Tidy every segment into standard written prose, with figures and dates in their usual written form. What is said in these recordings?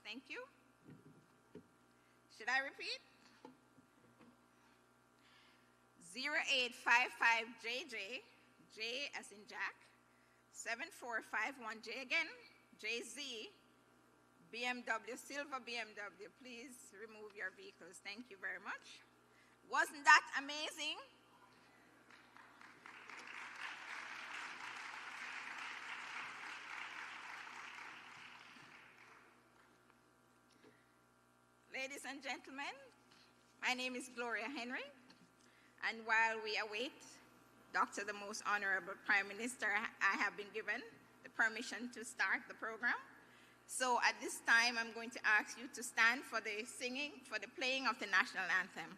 Thank you. Should I repeat? 0855JJ, J as in Jack, 7451J again, JZ, BMW, silver BMW. Please remove your vehicles. Thank you very much. Wasn't that amazing? Ladies and gentlemen, my name is Gloria Henry, and while we await Dr. the Most Honorable Prime Minister, I have been given the permission to start the program. So at this time, I'm going to ask you to stand for the playing of the national anthem.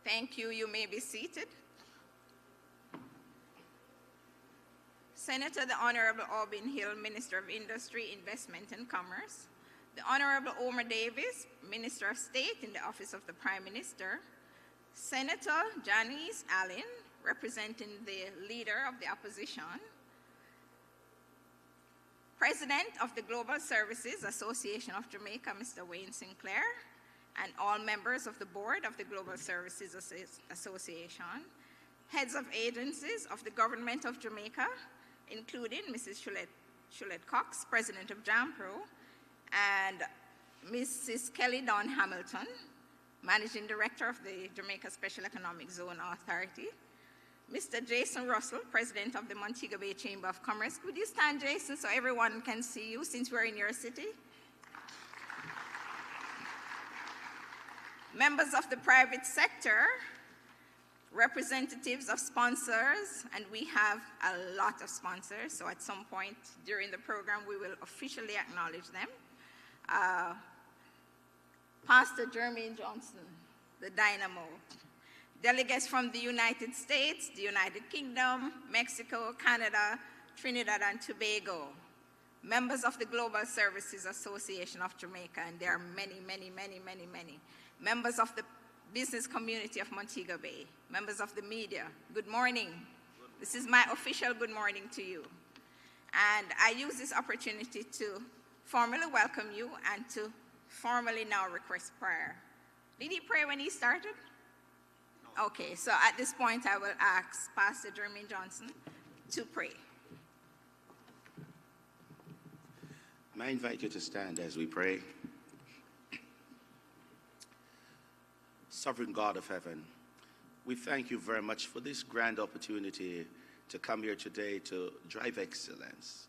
Thank you. You may be seated. Senator, the Honorable Auburn Hill, Minister of Industry, Investment and Commerce, the Honorable Omar Davis, Minister of State in the Office of the Prime Minister, Senator Janice Allen, representing the Leader of the Opposition, President of the Global Services Association of Jamaica, Mr. Wayne Sinclair, and all members of the Board of the Global Services Association, heads of agencies of the Government of Jamaica, including Mrs. Shulette Cox, President of JAMPRO, and Mrs. Kelly Dawn Hamilton, Managing Director of the Jamaica Special Economic Zone Authority, Mr. Jason Russell, President of the Montego Bay Chamber of Commerce. Could you stand, Jason, so everyone can see you since we're in your city? Members of the private sector, representatives of sponsors, and we have a lot of sponsors, so at some point during the program we will officially acknowledge them. Pastor Jermaine Johnson, the Dynamo. Delegates from the United States, the United Kingdom, Mexico, Canada, Trinidad and Tobago. Members of the Global Services Association of Jamaica, and there are many, many, many, many, many. Members of the business community of Montego Bay, members of the media, good morning. This is my official good morning to you. And I use this opportunity to formally welcome you and to formally now request prayer. Did he pray when he started? No. Okay, so at this point I will ask Pastor Jermaine Johnson to pray. I invite you to stand as we pray. Sovereign God of heaven, we thank you very much for this grand opportunity to come here today to drive excellence.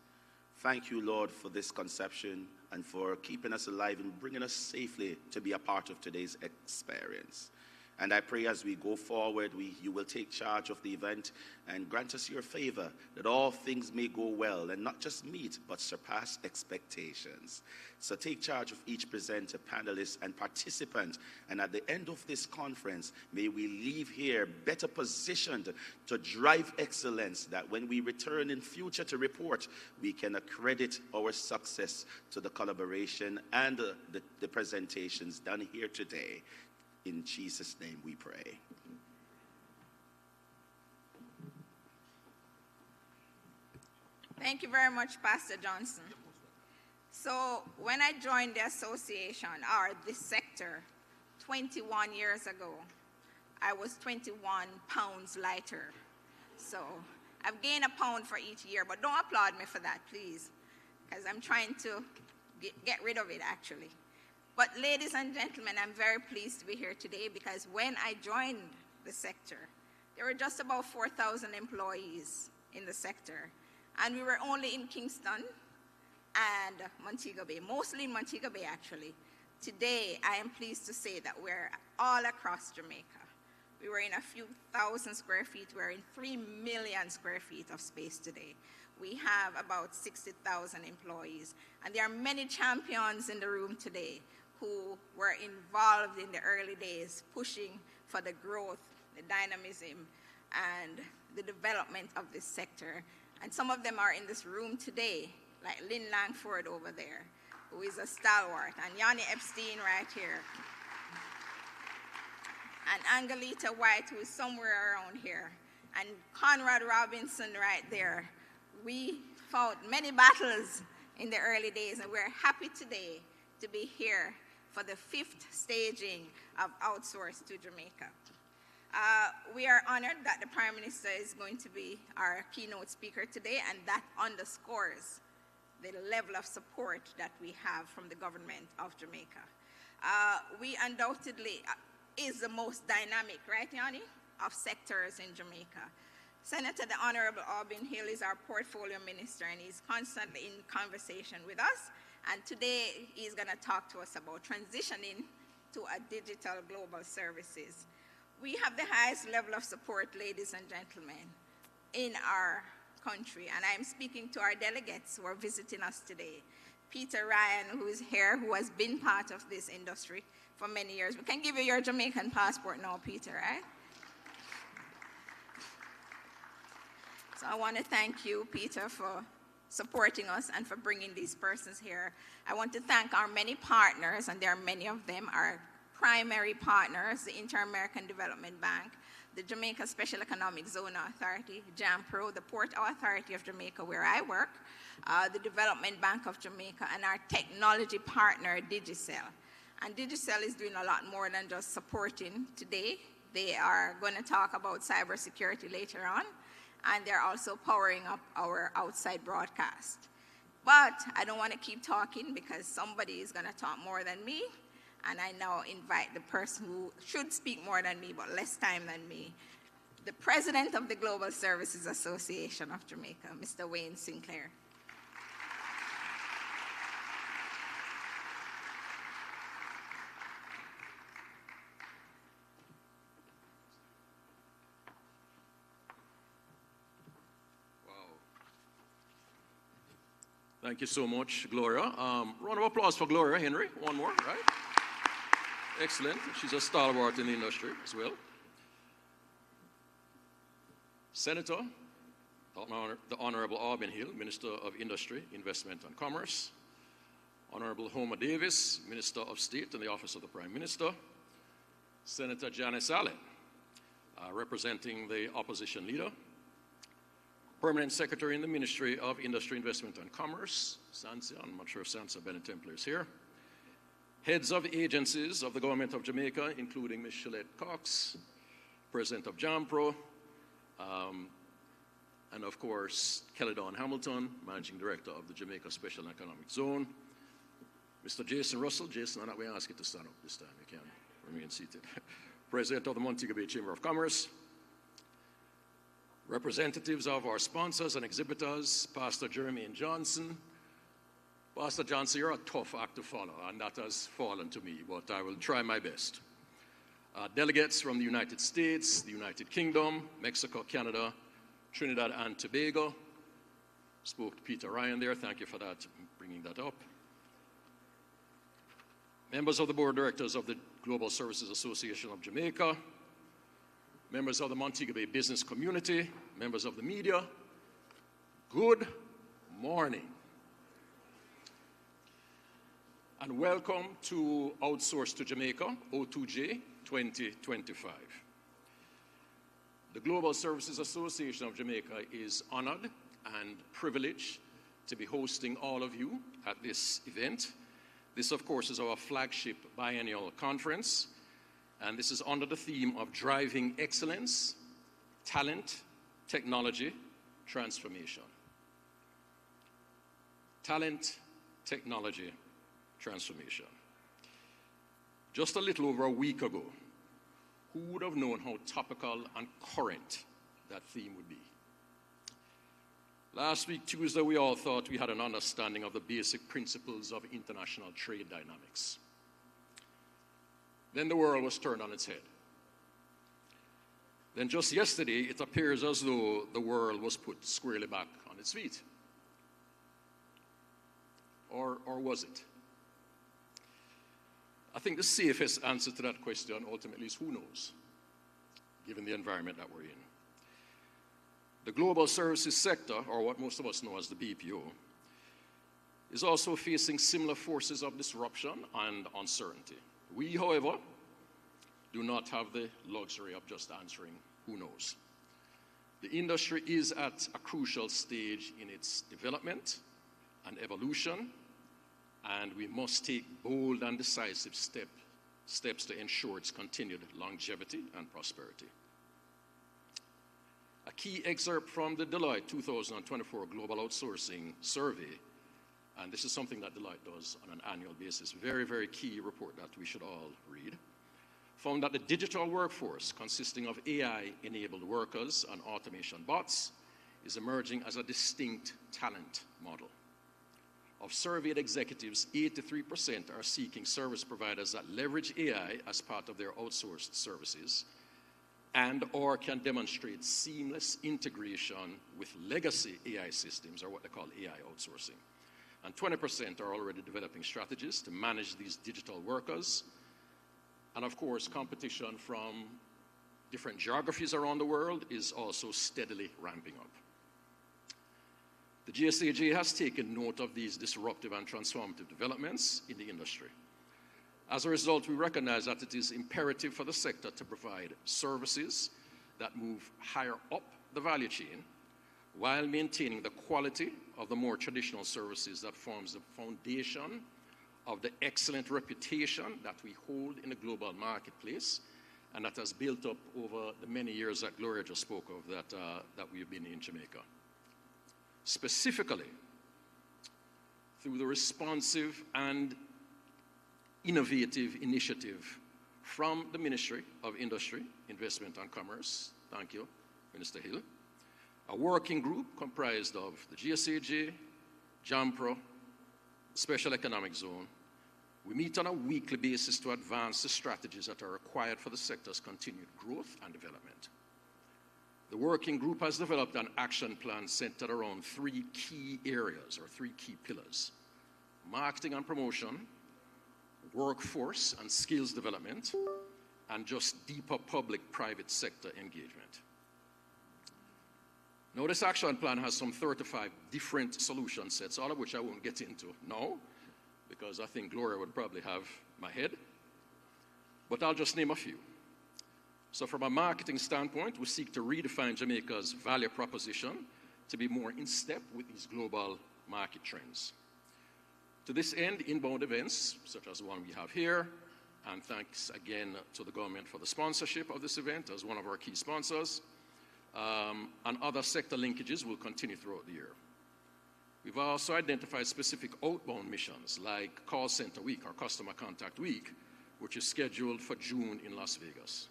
Thank you, Lord, for this conception and for keeping us alive and bringing us safely to be a part of today's experience. And I pray as we go forward, you will take charge of the event and grant us your favor, that all things may go well and not just meet, but surpass expectations. So take charge of each presenter, panelist, and participant. And at the end of this conference, may we leave here better positioned to drive excellence, that when we return in future to report, we can accredit our success to the collaboration and the presentations done here today. In Jesus' name we pray. Thank you very much, Pastor Johnson. So when I joined the association, or this sector, 21 years ago, I was 21 pounds lighter. So I've gained a pound for each year, but don't applaud me for that, please, because I'm trying to get rid of it, actually. But ladies and gentlemen, I'm very pleased to be here today, because when I joined the sector, there were just about 4,000 employees in the sector. And we were only in Kingston and Montego Bay, mostly in Montego Bay, actually. Today, I am pleased to say that we're all across Jamaica. We were in a few thousand square feet. We're in 3 million square feet of space today. We have about 60,000 employees. And there are many champions in the room today who were involved in the early days, pushing for the growth, the dynamism, and the development of this sector. And some of them are in this room today, like Lynn Langford over there, who is a stalwart, and Yanni Epstein right here, and Angelita White, who is somewhere around here, and Conrad Robinson right there. We fought many battles in the early days, and we're happy today to be here for the 5th staging of Outsource2Jamaica. We are honored that the Prime Minister is going to be our keynote speaker today, and that underscores the level of support that we have from the government of Jamaica. We undoubtedly is the most dynamic, right, Yanni, of sectors in Jamaica. Senator the Honorable Aubin Hill is our portfolio minister, and he's constantly in conversation with us. And today he's going to talk to us about transitioning to a digital global services. We have the highest level of support, ladies and gentlemen, in our country. And I'm speaking to our delegates who are visiting us today. Peter Ryan, who is here, who has been part of this industry for many years. We can give you your Jamaican passport now, Peter, right? So I want to thank you, Peter, for supporting us and for bringing these persons here. I want to thank our many partners, and there are many of them, our primary partners, the Inter-American Development Bank, the Jamaica Special Economic Zone Authority, JAMPRO, the Port Authority of Jamaica, where I work, the Development Bank of Jamaica, and our technology partner, Digicel. And Digicel is doing a lot more than just supporting today. They are going to talk about cybersecurity later on, and they're also powering up our outside broadcast. But I don't want to keep talking, because somebody is going to talk more than me, and I now invite the person who should speak more than me but less time than me, the President of the Global Services Association of Jamaica, Mr. Wayne Sinclair. Thank you so much, Gloria. Round of applause for Gloria Henry. One more, right? Excellent. She's a stalwart in the industry as well. Senator, the Honorable Aubin Hill, Minister of Industry, Investment and Commerce. Honorable Homer Davis, Minister of State in the Office of the Prime Minister. Senator Janice Allen, representing the opposition leader. Permanent Secretary in the Ministry of Industry, Investment and Commerce, Sansa. I'm not sure if Sansa Bennett Templar is here. Heads of agencies of the Government of Jamaica, including Ms. Shalette Cox, President of JAMPRO, and of course, Kelly Dawn Hamilton, Managing Director of the Jamaica Special Economic Zone. Mr. Jason Russell. Jason, I'm not going to ask you to stand up this time. You can remain seated. President of the Montego Bay Chamber of Commerce. Representatives of our sponsors and exhibitors, Pastor Jermaine Johnson. Pastor Johnson, you're a tough act to follow, and that has fallen to me, but I will try my best. Delegates from the United States, the United Kingdom, Mexico, Canada, Trinidad and Tobago. Spoke to Peter Ryan there. Thank you for that, bringing that up. Members of the Board of Directors of the Global Services Association of Jamaica, members of the Montego Bay business community, members of the media, good morning. And welcome to Outsource2Jamaica, O2J 2025. The Global Services Association of Jamaica is honored and privileged to be hosting all of you at this event. This, of course, is our flagship biennial conference, and this is under the theme of driving excellence, talent, technology, transformation. Talent, technology, transformation. Just a little over a week ago, who would have known how topical and current that theme would be? Last week, Tuesday, we all thought we had an understanding of the basic principles of international trade dynamics. Then the world was turned on its head. Then just yesterday, it appears as though the world was put squarely back on its feet. Or was it? I think the safest answer to that question ultimately is who knows, given the environment that we're in. The global services sector, or what most of us know as the BPO, is also facing similar forces of disruption and uncertainty. We, however, do not have the luxury of just answering who knows. The industry is at a crucial stage in its development and evolution, and we must take bold and decisive steps to ensure its continued longevity and prosperity. A key excerpt from the Deloitte 2024 Global Outsourcing Survey, and this is something that Deloitte does on an annual basis, very, very key report that we should all read, found that the digital workforce consisting of AI-enabled workers and automation bots is emerging as a distinct talent model. Of surveyed executives, 83% are seeking service providers that leverage AI as part of their outsourced services and or can demonstrate seamless integration with legacy AI systems, or what they call AI outsourcing. And 20% are already developing strategies to manage these digital workers. And of course, competition from different geographies around the world is also steadily ramping up. The GSAJ has taken note of these disruptive and transformative developments in the industry. As a result, we recognize that it is imperative for the sector to provide services that move higher up the value chain while maintaining the quality of the more traditional services that forms the foundation of the excellent reputation that we hold in the global marketplace and that has built up over the many years that Gloria just spoke of that we've been in Jamaica. Specifically, through the responsive and innovative initiative from the Ministry of Industry, Investment and Commerce, thank you, Minister Hill, a working group comprised of the GSAJ, JAMPRO, Special Economic Zone. We meet on a weekly basis to advance the strategies that are required for the sector's continued growth and development. The working group has developed an action plan centered around three key areas, or three key pillars: marketing and promotion, workforce and skills development, and just deeper public-private sector engagement. Now, this action plan has some 35 different solution sets, all of which I won't get into now, because I think Gloria would probably have my head, but I'll just name a few. So from a marketing standpoint, we seek to redefine Jamaica's value proposition to be more in step with these global market trends. To this end, inbound events, such as the one we have here, and thanks again to the government for the sponsorship of this event as one of our key sponsors, and other sector linkages will continue throughout the year. We've also identified specific outbound missions like Call Center Week or Customer Contact Week, which is scheduled for June in Las Vegas.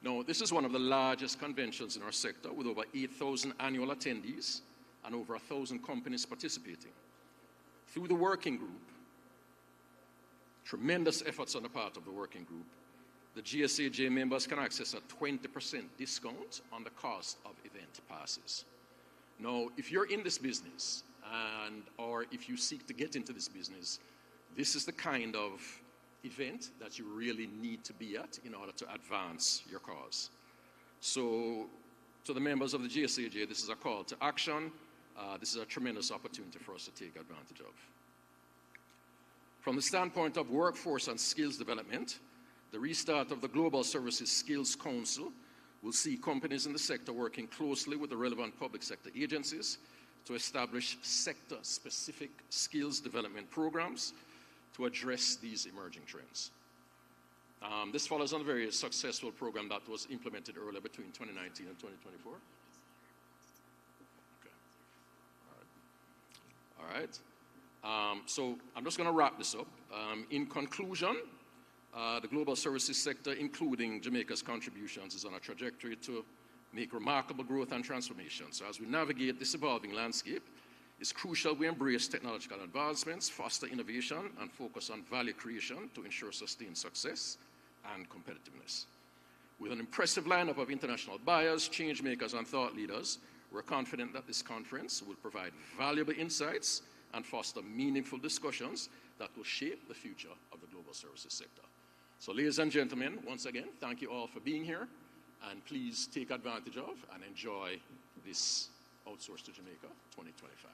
Now, this is one of the largest conventions in our sector with over 8,000 annual attendees and over 1,000 companies participating. Through the working group, tremendous efforts on the part of the working group, the GSAJ members can access a 20% discount on the cost of event passes. Now, if you're in this business, or if you seek to get into this business, this is the kind of event that you really need to be at in order to advance your cause. So, to the members of the GSAJ, this is a call to action. This is a tremendous opportunity for us to take advantage of. From the standpoint of workforce and skills development, the restart of the Global Services Skills Council will see companies in the sector working closely with the relevant public sector agencies to establish sector-specific skills development programs to address these emerging trends. This follows on a very successful program that was implemented earlier between 2019 and 2024. Okay. All right. So I'm just going to wrap this up. In conclusion, the global services sector, including Jamaica's contributions, is on a trajectory to make remarkable growth and transformation. So as we navigate this evolving landscape, it's crucial we embrace technological advancements, foster innovation, and focus on value creation to ensure sustained success and competitiveness. With an impressive lineup of international buyers, change makers, and thought leaders, we're confident that this conference will provide valuable insights and foster meaningful discussions that will shape the future of the global services sector. So ladies and gentlemen, once again, thank you all for being here, and please take advantage of and enjoy this Outsource to Jamaica 2025.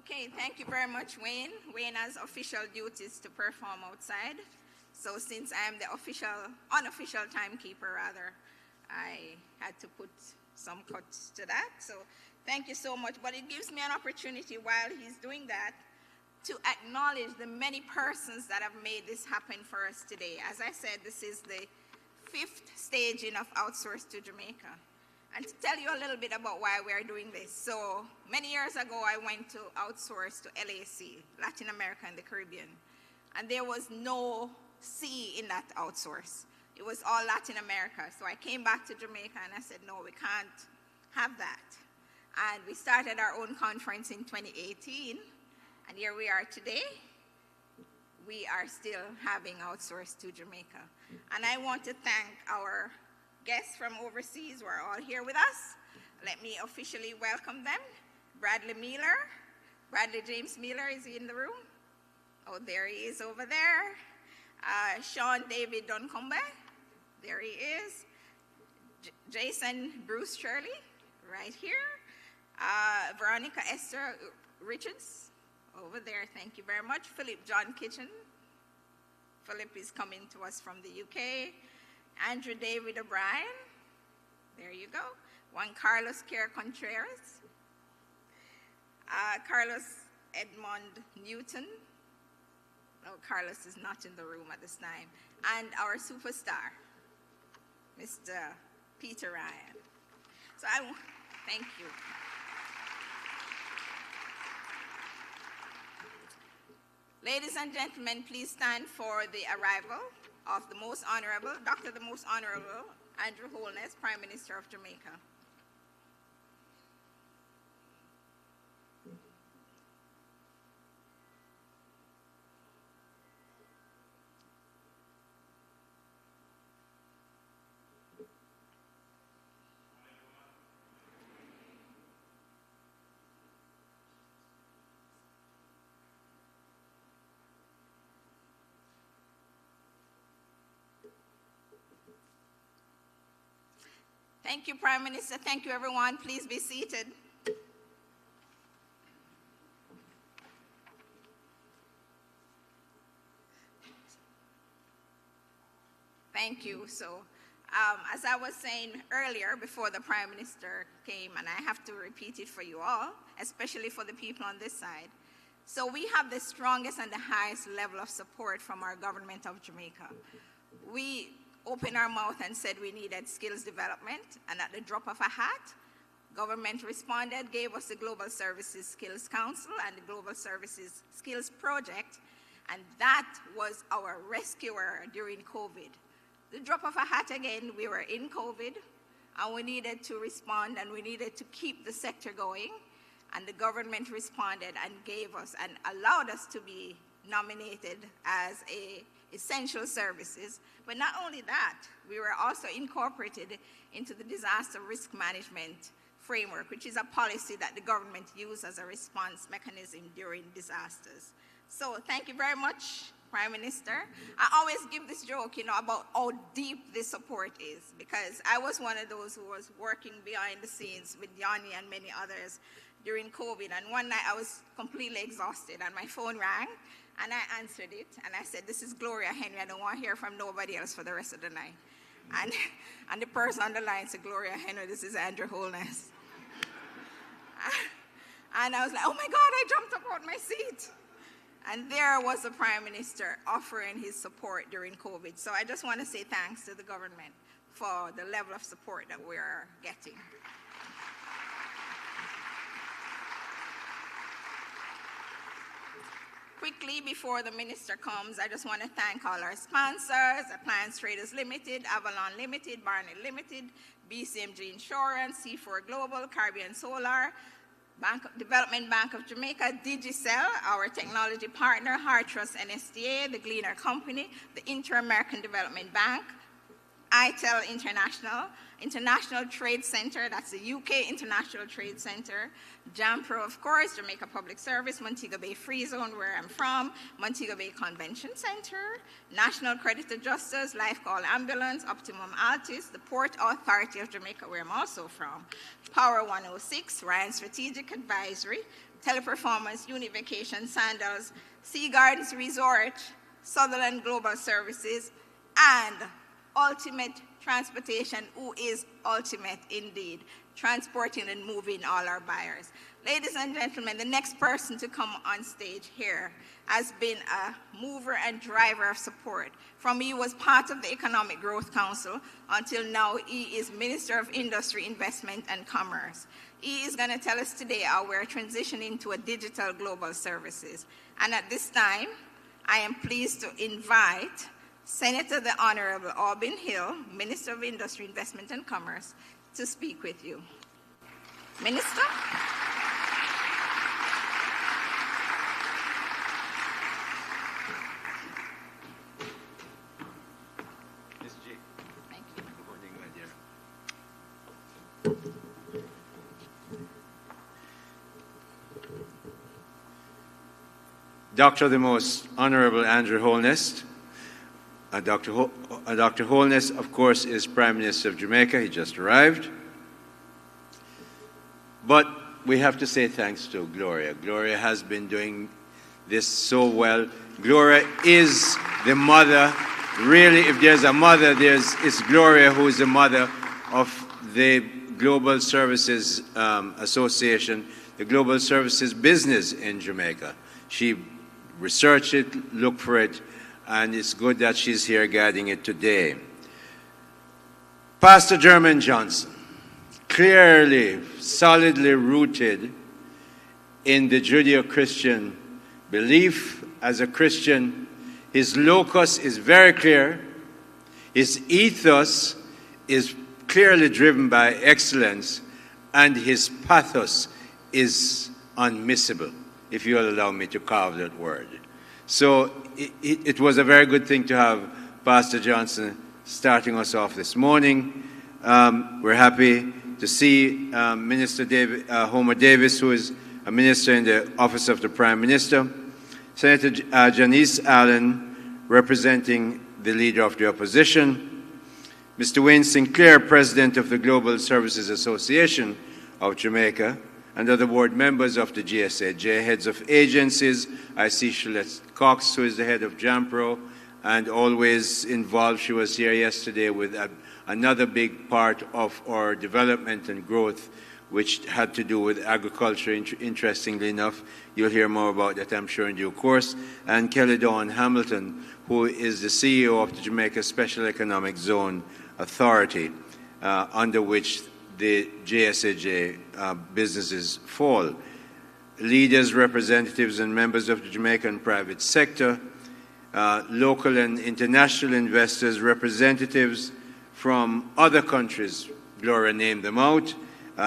Okay, thank you very much, Wayne. Wayne has official duties to perform outside. So since I am the unofficial timekeeper rather, I had to put some cuts to that. So thank you so much. But it gives me an opportunity while he's doing that to acknowledge the many persons that have made this happen for us today. As I said, this is the 5th staging of Outsource to Jamaica. And to tell you a little bit about why we are doing this. So many years ago, I went to outsource to LAC, Latin America and the Caribbean. And there was no C in that outsource. It was all Latin America. So I came back to Jamaica and I said, no, we can't have that. And we started our own conference in 2018. And here we are today. We are still having Outsource to Jamaica. And I want to thank our guests from overseas who are all here with us. Let me officially welcome them. Bradley Miller. Bradley James Miller, is he in the room? Oh, there he is over there. Sean David Duncombe. There he is. Jason Bruce Shirley, right here. Veronica Esther Richards, over there. Thank you very much. Philip John Kitchen. Philip is coming to us from the UK. Andrew David O'Brien, there you go. Juan Carlos Kerr Contreras. Carlos Edmond Newton. No, Carlos is not in the room at this time. And our superstar, Mr. Peter Ryan. So thank you. Ladies and gentlemen, please stand for the arrival of the Most Honorable, Dr. the Most Honorable Andrew Holness, Prime Minister of Jamaica. Thank you, Prime Minister. Thank you, everyone. Please be seated. Thank you. So, as I was saying earlier, before the Prime Minister came, and I have to repeat it for you all, especially for the people on this side. So we have the strongest and the highest level of support from our government of Jamaica. We opened our mouth and said we needed skills development, and at the drop of a hat, government responded, gave us the Global Services Skills Council and the Global Services Skills Project, and that was our rescuer during COVID. The drop of a hat again, we were in COVID, and we needed to respond, and we needed to keep the sector going, and the government responded and gave us and allowed us to be nominated as essential services. But not only that, we were also incorporated into the disaster risk management framework, which is a policy that the government uses as a response mechanism during disasters. So thank you very much, Prime Minister. I always give this joke, about how deep this support is, because I was one of those who was working behind the scenes with Yanni and many others during COVID. And one night I was completely exhausted and my phone rang and I answered it and I said, "This is Gloria Henry. I don't want to hear from nobody else for the rest of the night." And the person on the line said, "Gloria Henry, this is Andrew Holness." And I was like, "Oh my God," I jumped up out my seat. And there was the Prime Minister offering his support during COVID. So I just want to say thanks to the government for the level of support that we're getting. Quickly, before the minister comes, I just want to thank all our sponsors: Appliance Traders Limited, Avalon Limited, Barnett Limited, BCMG Insurance, C4 Global, Caribbean Solar, Development Bank of Jamaica, Digicel, our technology partner, Hartrust NSTA, the Gleaner Company, the Inter-American Development Bank, ITEL International, International Trade Center, that's the UK International Trade Center, JAMPRO, of course, Jamaica Public Service, Montego Bay Free Zone, where I'm from, Montego Bay Convention Center, National Credit Adjusters, Life Call Ambulance, Optimum Altis, the Port Authority of Jamaica, where I'm also from, Power 106, Ryan Strategic Advisory, Teleperformance, Univacation, Sandals, Sea Gardens Resort, Sutherland Global Services, and Ultimate Transportation, who is ultimate indeed, transporting and moving all our buyers. Ladies and gentlemen, the next person to come on stage here has been a mover and driver of support. From he was part of the Economic Growth Council until now he is Minister of Industry, Investment and Commerce. He is going to tell us today how we're transitioning to a digital global services. And at this time, I am pleased to invite Senator the Honorable Auburn Hill, Minister of Industry, Investment and Commerce, to speak with you. Minister? Ms. G. Thank you. Good morning, my dear. Dr. the Most Honorable Andrew Holness. Dr. Holness, of course, is Prime Minister of Jamaica. He just arrived. But we have to say thanks to Gloria. Gloria has been doing this so well. Gloria is the mother. Really, if there's a mother, it's Gloria who is the mother of the Global Services Association, the Global Services business in Jamaica. She researched it, looked for it, and it's good that she's here guiding it today. Pastor Jermaine Johnson, clearly, solidly rooted in the Judeo-Christian belief as a Christian. His locus is very clear. His ethos is clearly driven by excellence, and his pathos is unmissable, if you'll allow me to carve that word. So it was a very good thing to have Pastor Johnson starting us off this morning. We're happy to see Minister Homer Davis, who is a minister in the Office of the Prime Minister, Senator Janice Allen, representing the Leader of the Opposition, Mr. Wayne Sinclair, President of the Global Services Association of Jamaica, and other board members of the GSAJ, heads of agencies. I see Shalette Cox, who is the head of JAMPRO, and always involved. She was here yesterday with another big part of our development and growth which had to do with agriculture. Interestingly enough, you'll hear more about that, I'm sure, in due course. And Kelly Dawn Hamilton, who is the CEO of the Jamaica Special Economic Zone Authority, under which the GSAJ businesses fall. Leaders, representatives, and members of the Jamaican private sector, local and international investors, representatives from other countries, Gloria named them out,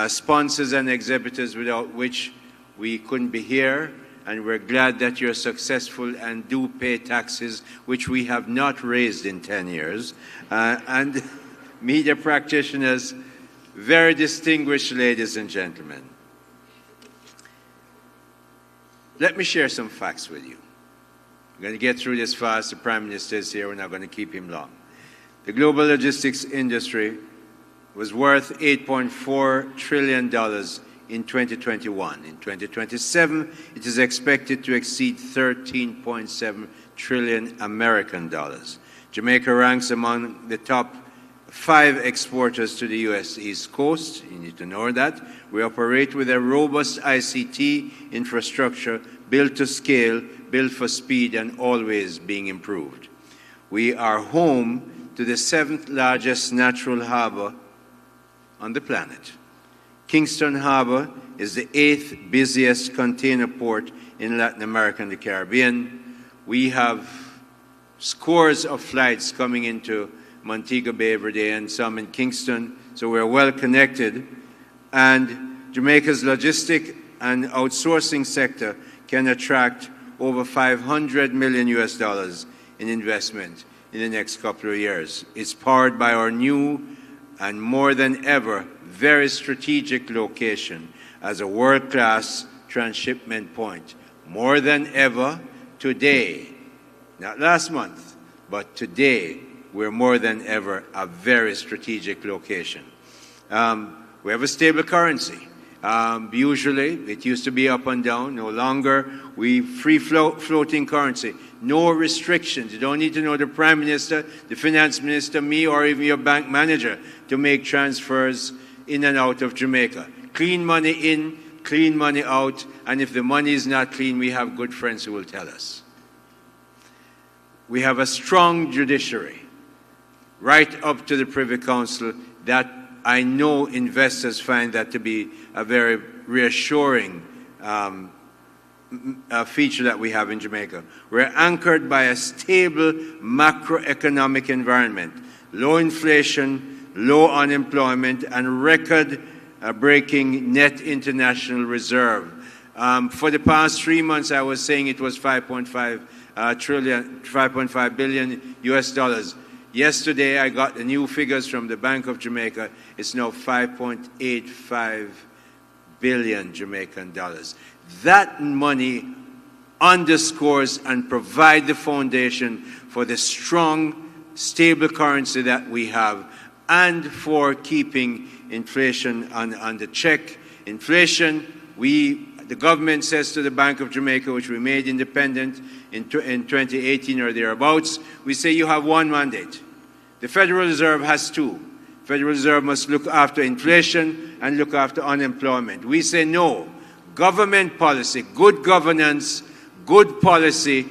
sponsors and exhibitors without which we couldn't be here, and we're glad that you're successful and do pay taxes, which we have not raised in 10 years, and media practitioners, very distinguished ladies and gentlemen. Let me share some facts with you. I'm going to get through this fast. The Prime Minister is here. We're not going to keep him long. The global logistics industry was worth $8.4 trillion in 2021. In 2027, it is expected to exceed 13.7 trillion American dollars. Jamaica ranks among the top 5 exporters to the U.S. East Coast. You need to know that. We operate with a robust ICT infrastructure built to scale, built for speed, and always being improved. We are home to the 7th largest natural harbor on the planet. Kingston Harbor is the 8th busiest container port in Latin America and the Caribbean. We have scores of flights coming into Montego Bay every day and some in Kingston, so we're well connected. And Jamaica's logistic and outsourcing sector can attract over $500 million in investment in the next couple of years. It's powered by our new and more than ever very strategic location as a world-class transshipment point. More than ever today, not last month, but today, we're more than ever a very strategic location. We have a stable currency. Usually, it used to be up and down. No longer. We free floating currency. No restrictions. You don't need to know the Prime Minister, the Finance Minister, me, or even your bank manager to make transfers in and out of Jamaica. Clean money in, clean money out, and if the money is not clean, we have good friends who will tell us. We have a strong judiciary, right up to the Privy Council, that I know investors find that to be a very reassuring feature that we have in Jamaica. We're anchored by a stable macroeconomic environment, low inflation, low unemployment, and record-breaking net international reserve. For the past 3 months, I was saying it was 5.5 billion US dollars. Yesterday, I got the new figures from the Bank of Jamaica. It's now 5.85 billion Jamaican dollars. That money underscores and provides the foundation for the strong, stable currency that we have and for keeping inflation under check. Inflation, the government says to the Bank of Jamaica, which we made independent in 2018 or thereabouts, we say you have one mandate. The Federal Reserve has two. The Federal Reserve must look after inflation and look after unemployment. We say no. Government policy, good governance, good policy,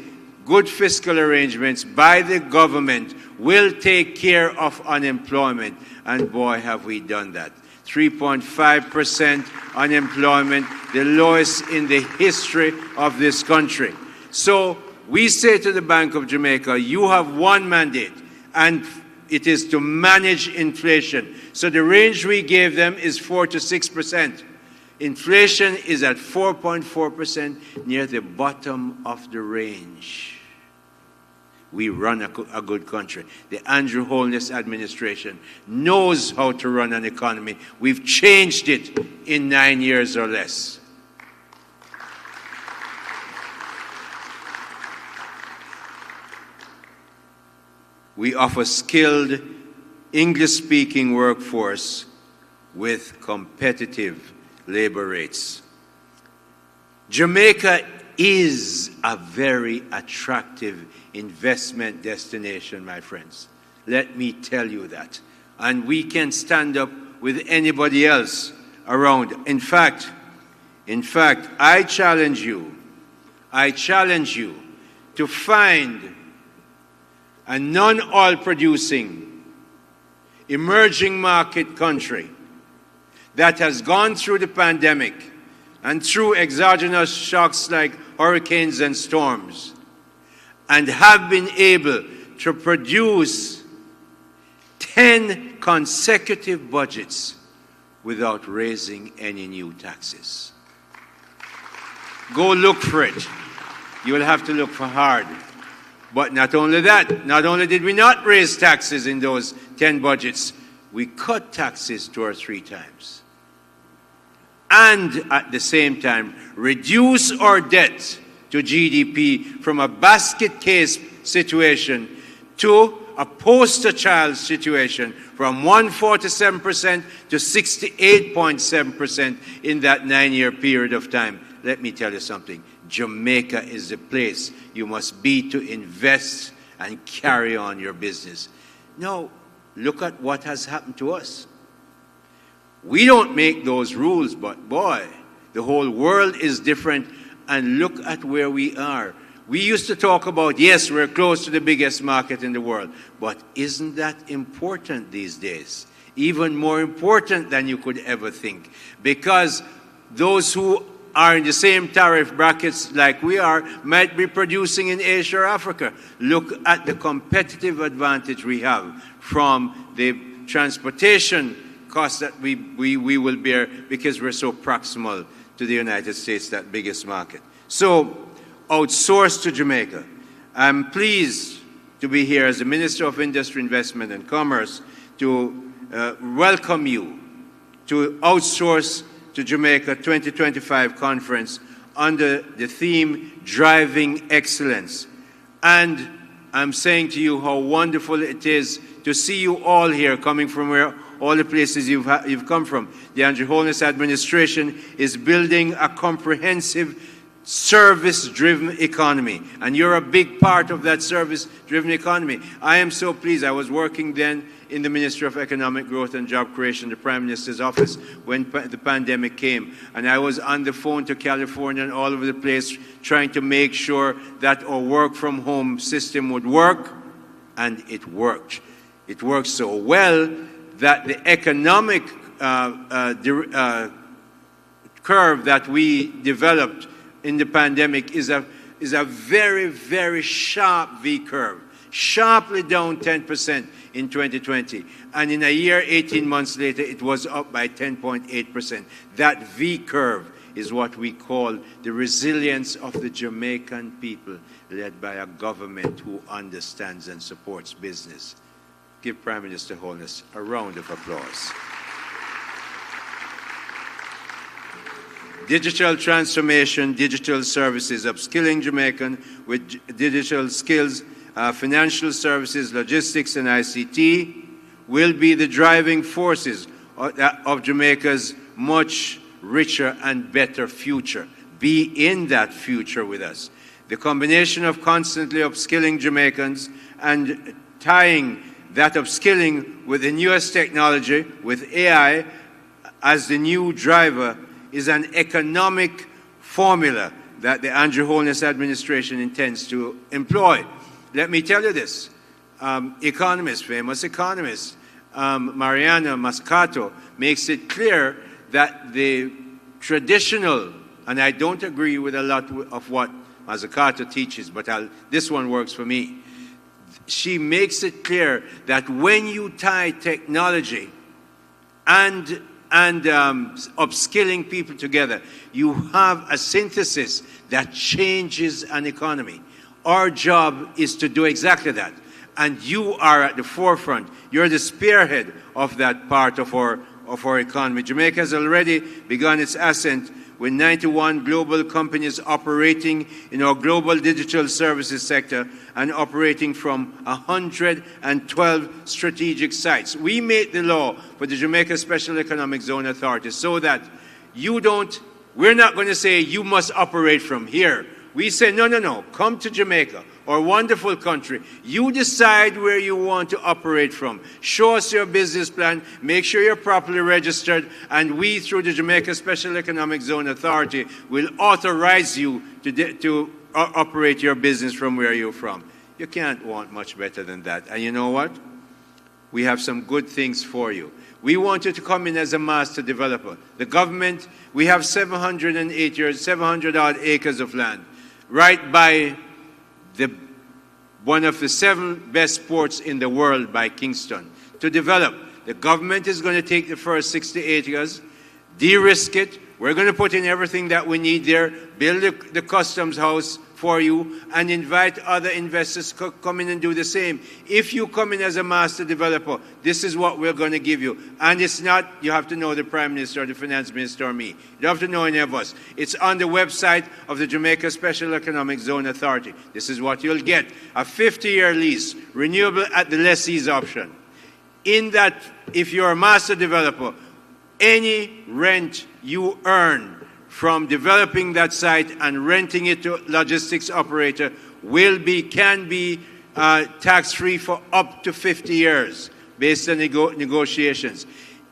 good fiscal arrangements by the government will take care of unemployment. And boy, have we done that. 3.5% unemployment, the lowest in the history of this country. So we say to the Bank of Jamaica, you have one mandate, and it is to manage inflation. So the range we gave them is 4 to 6%. Inflation is at 4.4%, near the bottom of the range. We run a good country. The Andrew Holness administration knows how to run an economy. We've changed it in 9 years or less. We offer skilled English-speaking workforce with competitive labor rates. Jamaica is a very attractive investment destination, my friends. Let me tell you that. And we can stand up with anybody else around. In fact, I challenge you to find a non-oil producing emerging market country that has gone through the pandemic and through exogenous shocks like hurricanes and storms and have been able to produce 10 consecutive budgets without raising any new taxes. Go look for it. You will have to look for hard. But not only that, not only did we not raise taxes in those 10 budgets, we cut taxes 2 or 3 times. And at the same time, reduce our debt to GDP from a basket case situation to a poster child situation, from 147% to 68.7% in that 9-year period of time. Let me tell you something. Jamaica is the place you must be to invest and carry on your business. Now, look at what has happened to us. We don't make those rules, but boy, the whole world is different, and look at where we are. We used to talk about, yes, we're close to the biggest market in the world, but isn't that important these days? Even more important than you could ever think, because those who are in the same tariff brackets like we are might be producing in Asia or Africa. Look at the competitive advantage we have from the transportation costs that we will bear because we're so proximal to the United States, that biggest market. So, outsource to Jamaica. I'm pleased to be here as the Minister of Industry, Investment and Commerce to welcome you to Outsource to Jamaica 2025 conference under the theme Driving Excellence. And I'm saying to you how wonderful it is to see you all here, coming from where all the places you've come from. The Andrew Holness administration is building a comprehensive service-driven economy, and you're a big part of that service-driven economy. I am so pleased. I was working then in the Ministry of Economic Growth and Job Creation, the Prime Minister's office, when the pandemic came, and I was on the phone to California and all over the place trying to make sure that our work-from-home system would work, and it worked. It worked so well that the economic curve that we developed in the pandemic is a very, very sharp V curve, sharply down 10% in 2020. And in a year, 18 months later, it was up by 10.8%. That V curve is what we call the resilience of the Jamaican people, led by a government who understands and supports business. Give Prime Minister Holness a round of applause. Digital transformation, digital services, upskilling Jamaican with digital skills, financial services, logistics, and ICT will be the driving forces of Jamaica's much richer and better future. Be in that future with us. The combination of constantly upskilling Jamaicans and tying that upskilling with the newest technology, with AI as the new driver, is an economic formula that the Andrew Holness administration intends to employ. Let me tell you this. Famous economist, Mariana Mazzucato, makes it clear that the traditional, and I don't agree with a lot of what Mazzucato teaches, but this one works for me. She makes it clear that when you tie technology and upskilling people together, you have a synthesis that changes an economy. Our job is to do exactly that. And you are at the forefront. You're the spearhead of that part of our economy. Jamaica has already begun its ascent with 91 global companies operating in our global digital services sector and operating from 112 strategic sites. We made the law for the Jamaica Special Economic Zone Authority so that we're not going to say you must operate from here We say, no, no, no, come to Jamaica, our wonderful country. You decide where you want to operate from. Show us your business plan, make sure you're properly registered, and we, through the Jamaica Special Economic Zone Authority, will authorize you to operate your business from where you're from. You can't want much better than that. And you know what? We have some good things for you. We want you to come in as a master developer. The government, we have 700 odd acres of land, right by one of the 7 best ports in the world by Kingston, to develop. The government is going to take the first 60 acres, de-risk it. We're going to put in everything that we need there, build the customs house for you, and invite other investors to come in and do the same. If you come in as a master developer, this is what we're going to give you. And it's not, you have to know the Prime Minister or the Finance Minister or me. You don't have to know any of us. It's on the website of the Jamaica Special Economic Zone Authority. This is what you'll get. A 50-year lease, renewable at the lessee's option. In that, if you're a master developer, any rent you earn from developing that site and renting it to a logistics operator can be tax-free for up to 50 years based on negotiations.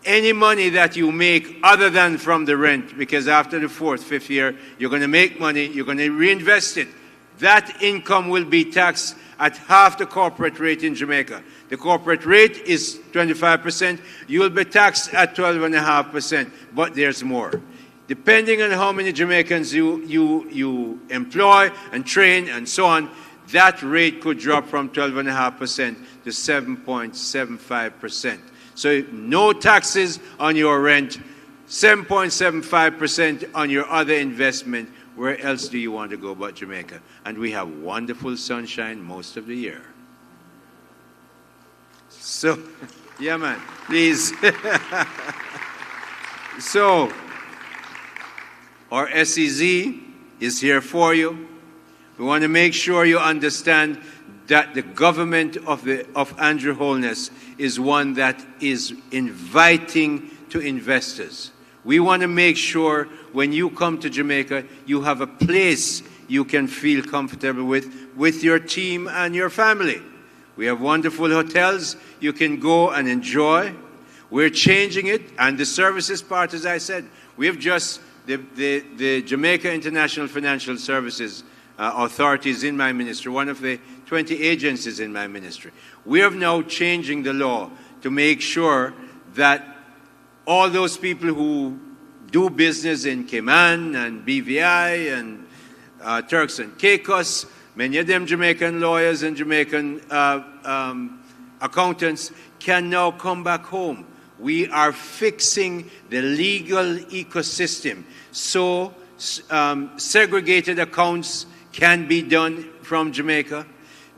Any money that you make other than from the rent, because after the 4th, 5th year, you're going to make money, you're going to reinvest it, that income will be taxed at half the corporate rate in Jamaica. The corporate rate is 25%. You will be taxed at 12.5%, but there's more. Depending on how many Jamaicans you employ and train and so on, that rate could drop from 12.5% to 7.75%. So no taxes on your rent, 7.75% on your other investment. Where else do you want to go but Jamaica? And we have wonderful sunshine most of the year. So, yeah, man, please. So, our SEZ is here for you. We want to make sure you understand that the government of Andrew Holness is one that is inviting to investors. We want to make sure when you come to Jamaica, you have a place you can feel comfortable with your team and your family. We have wonderful hotels you can go and enjoy. We're changing it, and the services part, as I said, we have just, the Jamaica International Financial Services Authority is in my ministry, one of the 20 agencies in my ministry. We are now changing the law to make sure that all those people who do business in Cayman and BVI and Turks and Caicos, many of them Jamaican lawyers and Jamaican accountants, can now come back home. We are fixing the legal ecosystem so segregated accounts can be done from Jamaica.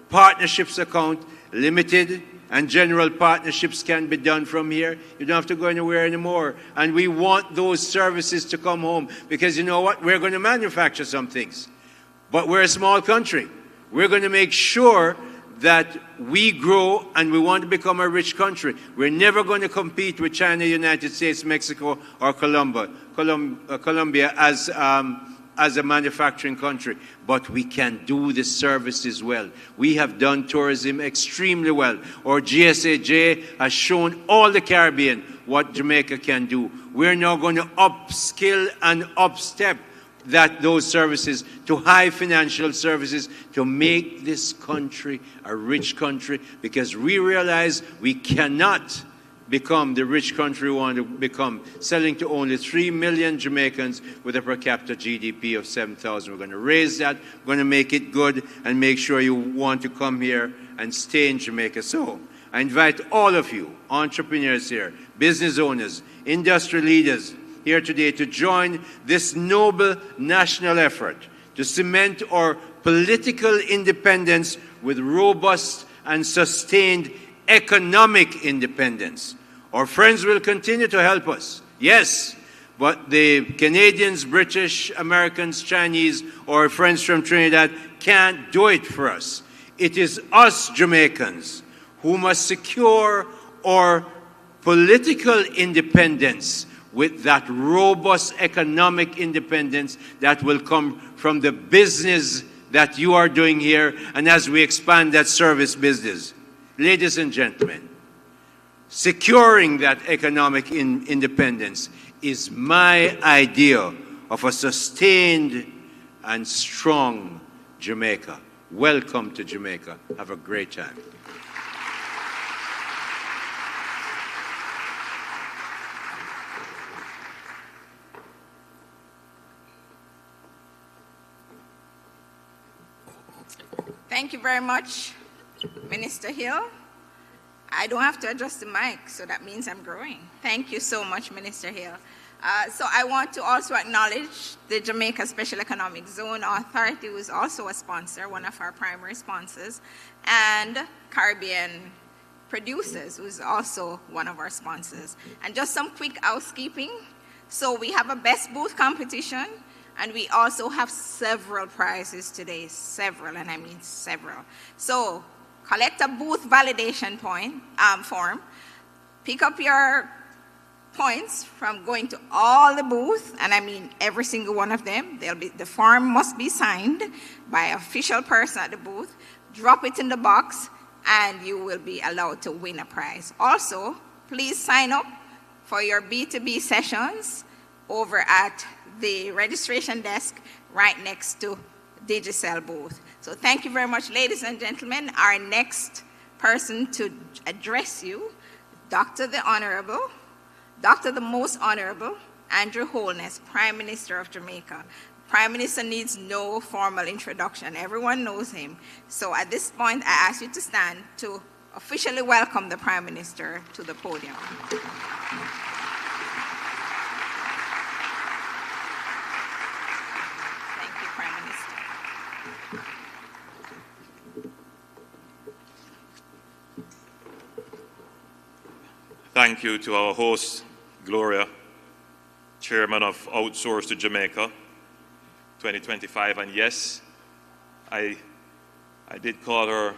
Partnerships account, limited and general partnerships can be done from here. You don't have to go anywhere anymore. And we want those services to come home because you know what? We're going to manufacture some things. But we're a small country. We're going to make sure that we grow and we want to become a rich country. We're never going to compete with China, United States, Mexico, or Colombia as a manufacturing country, but we can do the services well. We have done tourism extremely well. Our GSAJ has shown all the Caribbean what Jamaica can do. We're now going to upskill and upstep those services to high financial services to make this country a rich country, because we realize we cannot become the rich country we want to become, selling to only 3 million Jamaicans with a per capita GDP of 7,000. We're going to raise that, we're going to make it good, and make sure you want to come here and stay in Jamaica. So I invite all of you, entrepreneurs here, business owners, industry leaders here today to join this noble national effort to cement our political independence with robust and sustained economic independence. Our friends will continue to help us, yes, but the Canadians, British, Americans, Chinese, or friends from Trinidad can't do it for us. It is us Jamaicans who must secure our political independence with that robust economic independence that will come from the business that you are doing here, and as we expand that service business. Ladies and gentlemen, securing that economic independence is my idea of a sustained and strong Jamaica. Welcome to Jamaica. Have a great time. Thank you very much, Minister Hill. I don't have to adjust the mic, so that means I'm growing. Thank you so much, Minister Hill. So I want to also acknowledge the Jamaica Special Economic Zone Authority, who is also a sponsor, one of our primary sponsors, and Caribbean Producers, who is also one of our sponsors. And just some quick housekeeping. So we have a best booth competition, and we also have several prizes today, several, and I mean several. So collect a booth validation form, pick up your points from going to all the booths, and I mean every single one of them. The form must be signed by an official person at the booth. Drop it in the box, and you will be allowed to win a prize. Also, please sign up for your B2B sessions over at the registration desk right next to Digicel booth. So thank you very much, ladies and gentlemen. Our next person to address you, Dr. the Most Honorable Andrew Holness, Prime Minister of Jamaica. Prime Minister needs no formal introduction. Everyone knows him. So at this point, I ask you to stand to officially welcome the Prime Minister to the podium. Thank you, Prime Minister. Thank you to our host, Gloria, Chairman of Outsource2Jamaica 2025. And yes, I did call her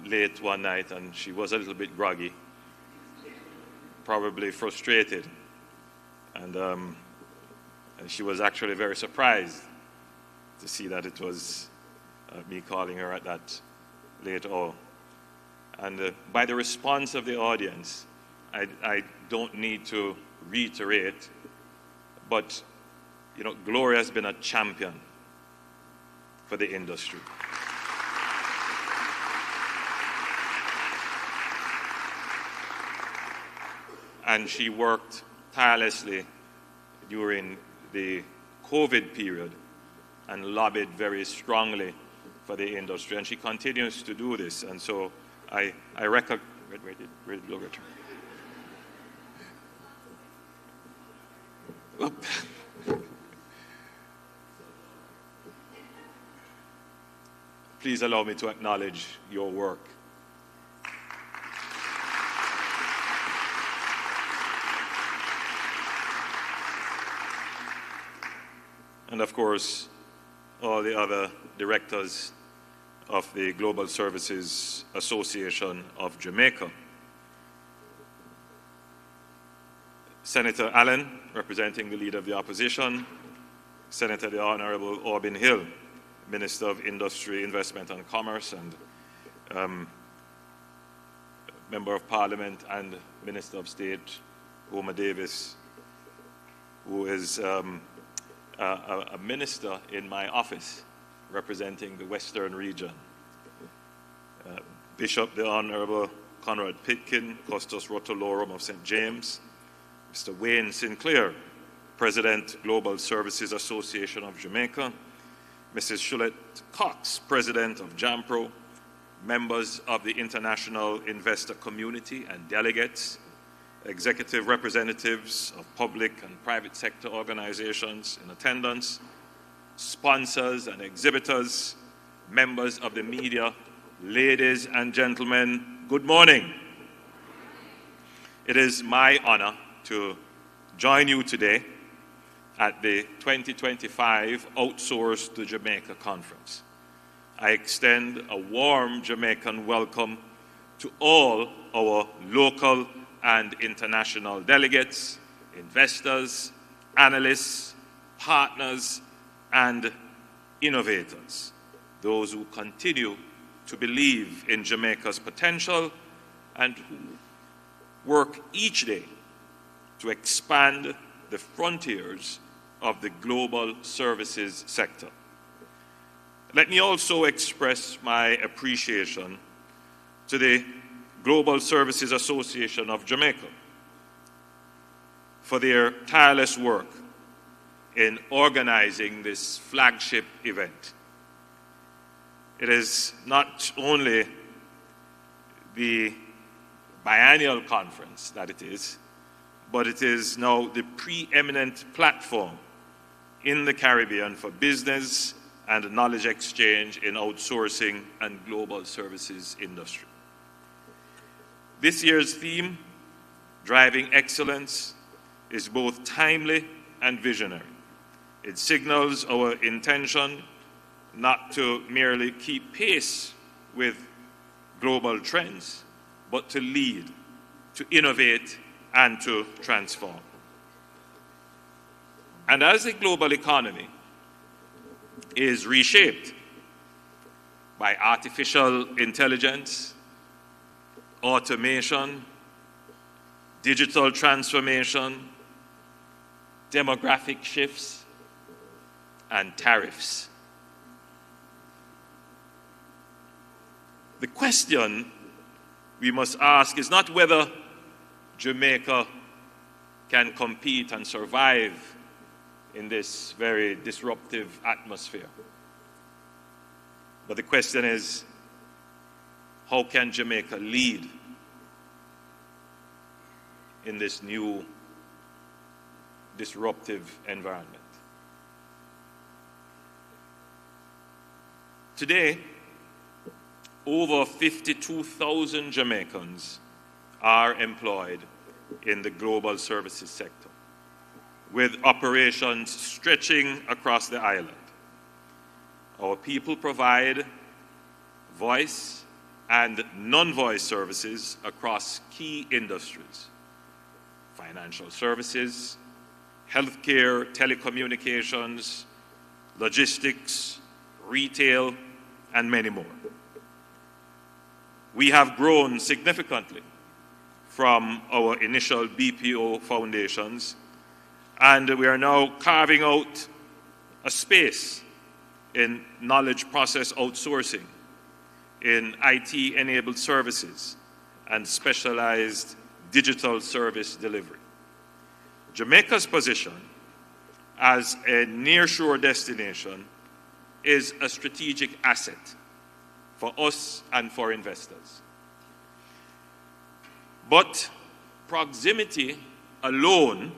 late one night, and she was a little bit groggy, probably frustrated. And she was actually very surprised to see that it was me calling her at that late hour. And by the response of the audience, I don't need to reiterate, but Gloria has been a champion for the industry. And she worked tirelessly during the COVID period and lobbied very strongly for the industry, and she continues to do this. And so I recognize. Where did Gloria turn? Please allow me to acknowledge your work. And of course, all the other directors of the Global Services Association of Jamaica. Senator Allen, representing the Leader of the Opposition, Senator the Honorable Aubin Hill, Minister of Industry, Investment and Commerce, and Member of Parliament and Minister of State, Homer Davis, who is a minister in my office representing the Western region. Bishop the Honorable Conrad Pitkin, Custos Rotolorum of St. James, Mr. Wayne Sinclair, President, Global Services Association of Jamaica, Mrs. Shulette Cox, President of JAMPRO, members of the international investor community and delegates, executive representatives of public and private sector organizations in attendance, sponsors and exhibitors, members of the media, ladies and gentlemen, good morning. It is my honor to join you today at the 2025 Outsource2Jamaica conference. I extend a warm Jamaican welcome to all our local and international delegates, investors, analysts, partners, and innovators, those who continue to believe in Jamaica's potential and who work each day to expand the frontiers of the global services sector. Let me also express my appreciation to the Global Services Association of Jamaica for their tireless work in organizing this flagship event. It is not only the biennial conference that it is, but it is now the preeminent platform in the Caribbean for business and knowledge exchange in outsourcing and global services industry. This year's theme, Driving Excellence, is both timely and visionary. It signals our intention not to merely keep pace with global trends, but to lead, to innovate, and to transform. And as the global economy is reshaped by artificial intelligence, automation, digital transformation, demographic shifts, and tariffs, the question we must ask is not whether Jamaica can compete and survive in this very disruptive atmosphere. But the question is, how can Jamaica lead in this new disruptive environment? Today, over 52,000 Jamaicans are employed in the global services sector, with operations stretching across the island. Our people provide voice and non-voice services across key industries: financial services, healthcare, telecommunications, logistics, retail, and many more. We have grown significantly from our initial BPO foundations, and we are now carving out a space in knowledge process outsourcing, in IT-enabled services, and specialized digital service delivery. Jamaica's position as a nearshore destination is a strategic asset for us and for investors. But proximity alone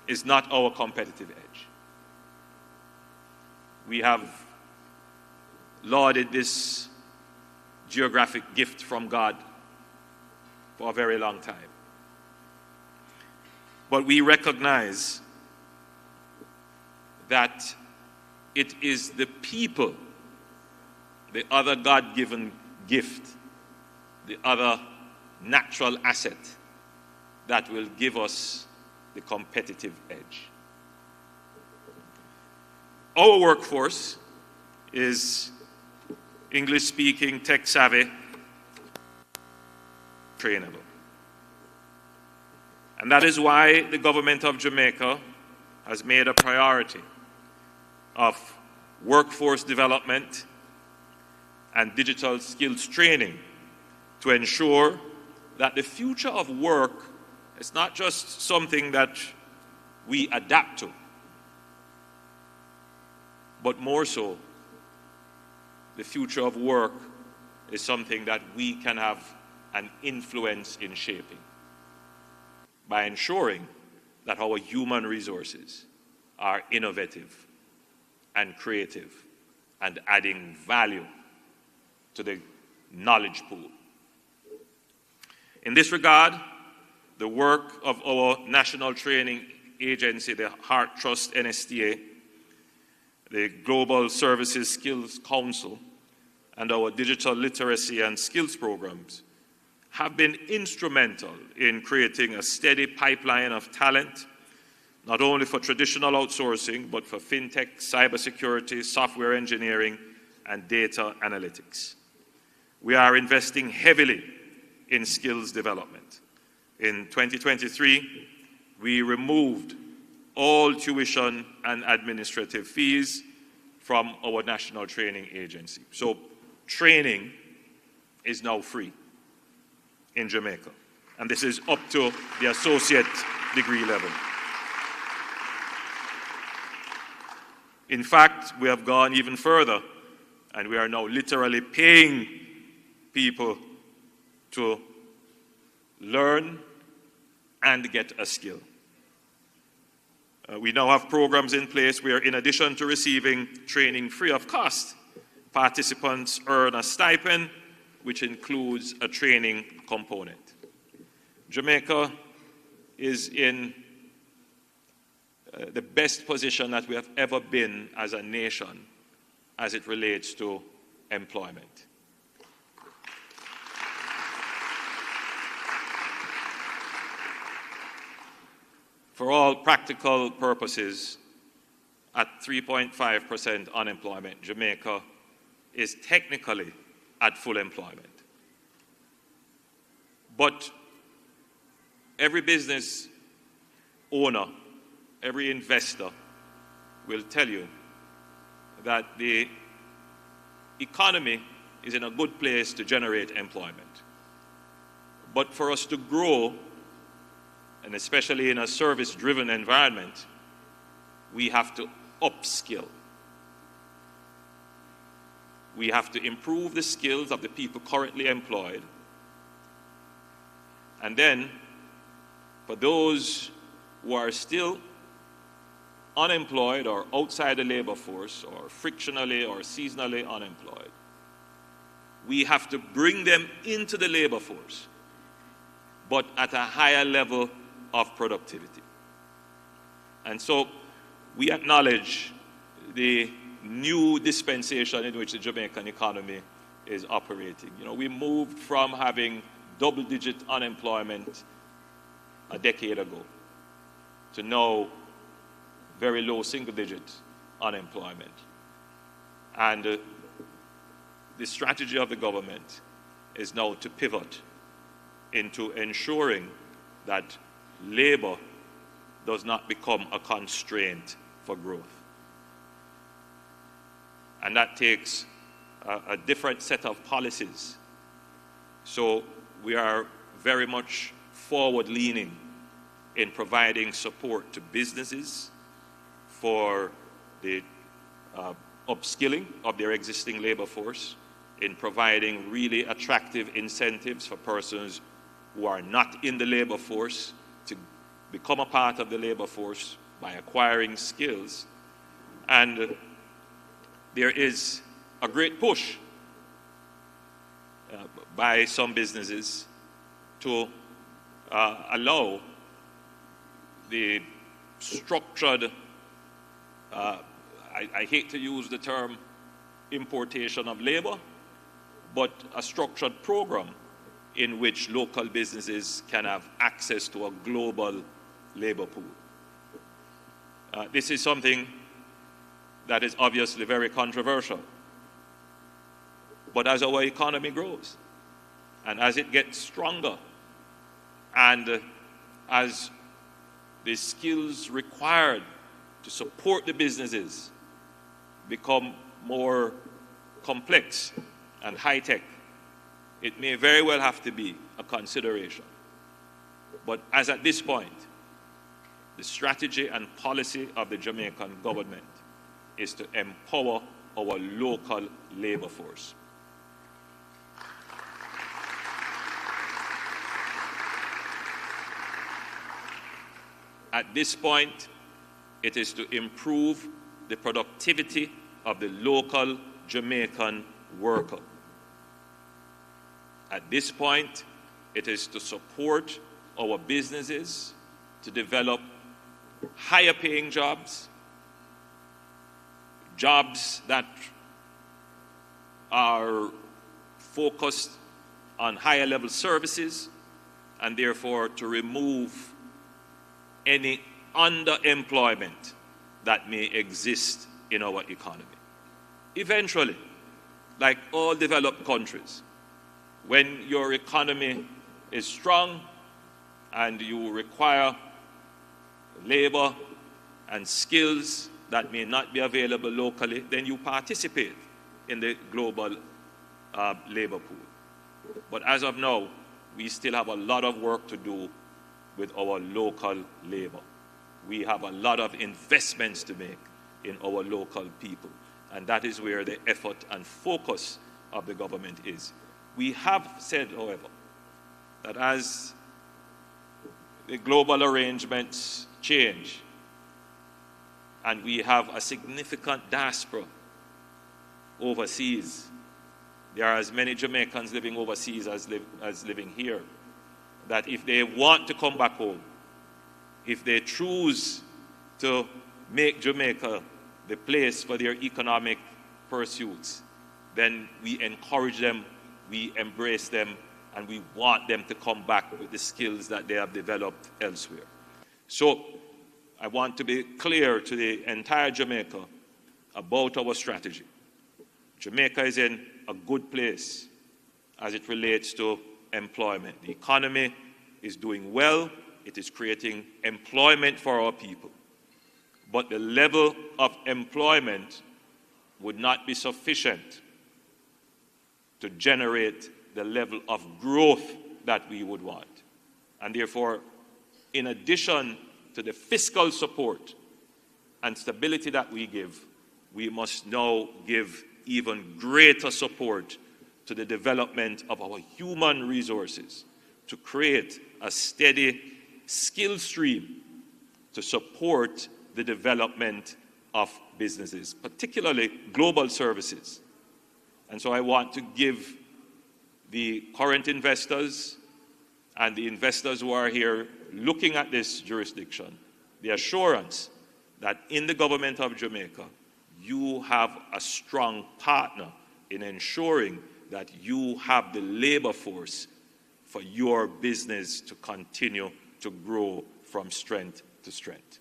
is not our competitive edge. We have lauded this geographic gift from God for a very long time. But we recognize that it is the people, the other God-given gift, the other natural asset that will give us the competitive edge. Our workforce is English-speaking, tech-savvy, trainable. And that is why the government of Jamaica has made a priority of workforce development and digital skills training to ensure that the future of work is not just something that we adapt to, but more so, the future of work is something that we can have an influence in shaping by ensuring that our human resources are innovative and creative and adding value to the knowledge pool. In this regard, the work of our national training agency, the Heart Trust NSTA, the Global Services Skills Council, and our digital literacy and skills programs have been instrumental in creating a steady pipeline of talent, not only for traditional outsourcing, but for fintech, cybersecurity, software engineering, and data analytics. We are investing heavily in skills development. In 2023, we removed all tuition and administrative fees from our national training agency. So training is now free in Jamaica. And this is up to the associate degree level. In fact, we have gone even further, and we are now literally paying people to learn and get a skill. We now have programs in place where, in addition to receiving training free of cost, participants earn a stipend, which includes a training component. Jamaica is in the best position that we have ever been as a nation as it relates to employment. For all practical purposes, at 3.5% unemployment, Jamaica is technically at full employment. But every business owner, every investor will tell you that the economy is in a good place to generate employment. But for us to grow, and especially in a service-driven environment, we have to upskill. We have to improve the skills of the people currently employed. And then, for those who are still unemployed or outside the labor force or frictionally or seasonally unemployed, we have to bring them into the labor force, but at a higher level of productivity. And so we acknowledge the new dispensation in which the Jamaican economy is operating. You know, we moved from having double-digit unemployment a decade ago to now very low single-digit unemployment. And the strategy of the government is now to pivot into ensuring that labor does not become a constraint for growth. And that takes a different set of policies. So we are very much forward-leaning in providing support to businesses for the upskilling of their existing labor force, in providing really attractive incentives for persons who are not in the labor force to become a part of the labor force by acquiring skills. And there is a great push by some businesses to allow the structured, I hate to use the term importation of labor, but a structured program in which local businesses can have access to a global labor pool. This is something that is obviously very controversial. But as our economy grows, and as it gets stronger, and as the skills required to support the businesses become more complex and high-tech, it may very well have to be a consideration. But as at this point, the strategy and policy of the Jamaican government is to empower our local labor force. At this point, it is to improve the productivity of the local Jamaican worker. At this point, it is to support our businesses to develop higher paying jobs, jobs that are focused on higher level services, and therefore to remove any underemployment that may exist in our economy. Eventually, like all developed countries, when your economy is strong and you require labor and skills that may not be available locally, then you participate in the global labor pool. But as of now, we still have a lot of work to do with our local labor. We have a lot of investments to make in our local people, and that is where the effort and focus of the government is. We have said, however, that as the global arrangements change and we have a significant diaspora overseas, there are as many Jamaicans living overseas as living here, that if they want to come back home, if they choose to make Jamaica the place for their economic pursuits, then we encourage them, we embrace them, and we want them to come back with the skills that they have developed elsewhere. So I want to be clear to the entire Jamaica about our strategy. Jamaica is in a good place as it relates to employment. The economy is doing well. It is creating employment for our people. But the level of employment would not be sufficient to generate the level of growth that we would want. And therefore, in addition to the fiscal support and stability that we give, we must now give even greater support to the development of our human resources to create a steady skill stream to support the development of businesses, particularly global services. And so I want to give the current investors and the investors who are here looking at this jurisdiction the assurance that in the government of Jamaica, you have a strong partner in ensuring that you have the labor force for your business to continue to grow from strength to strength.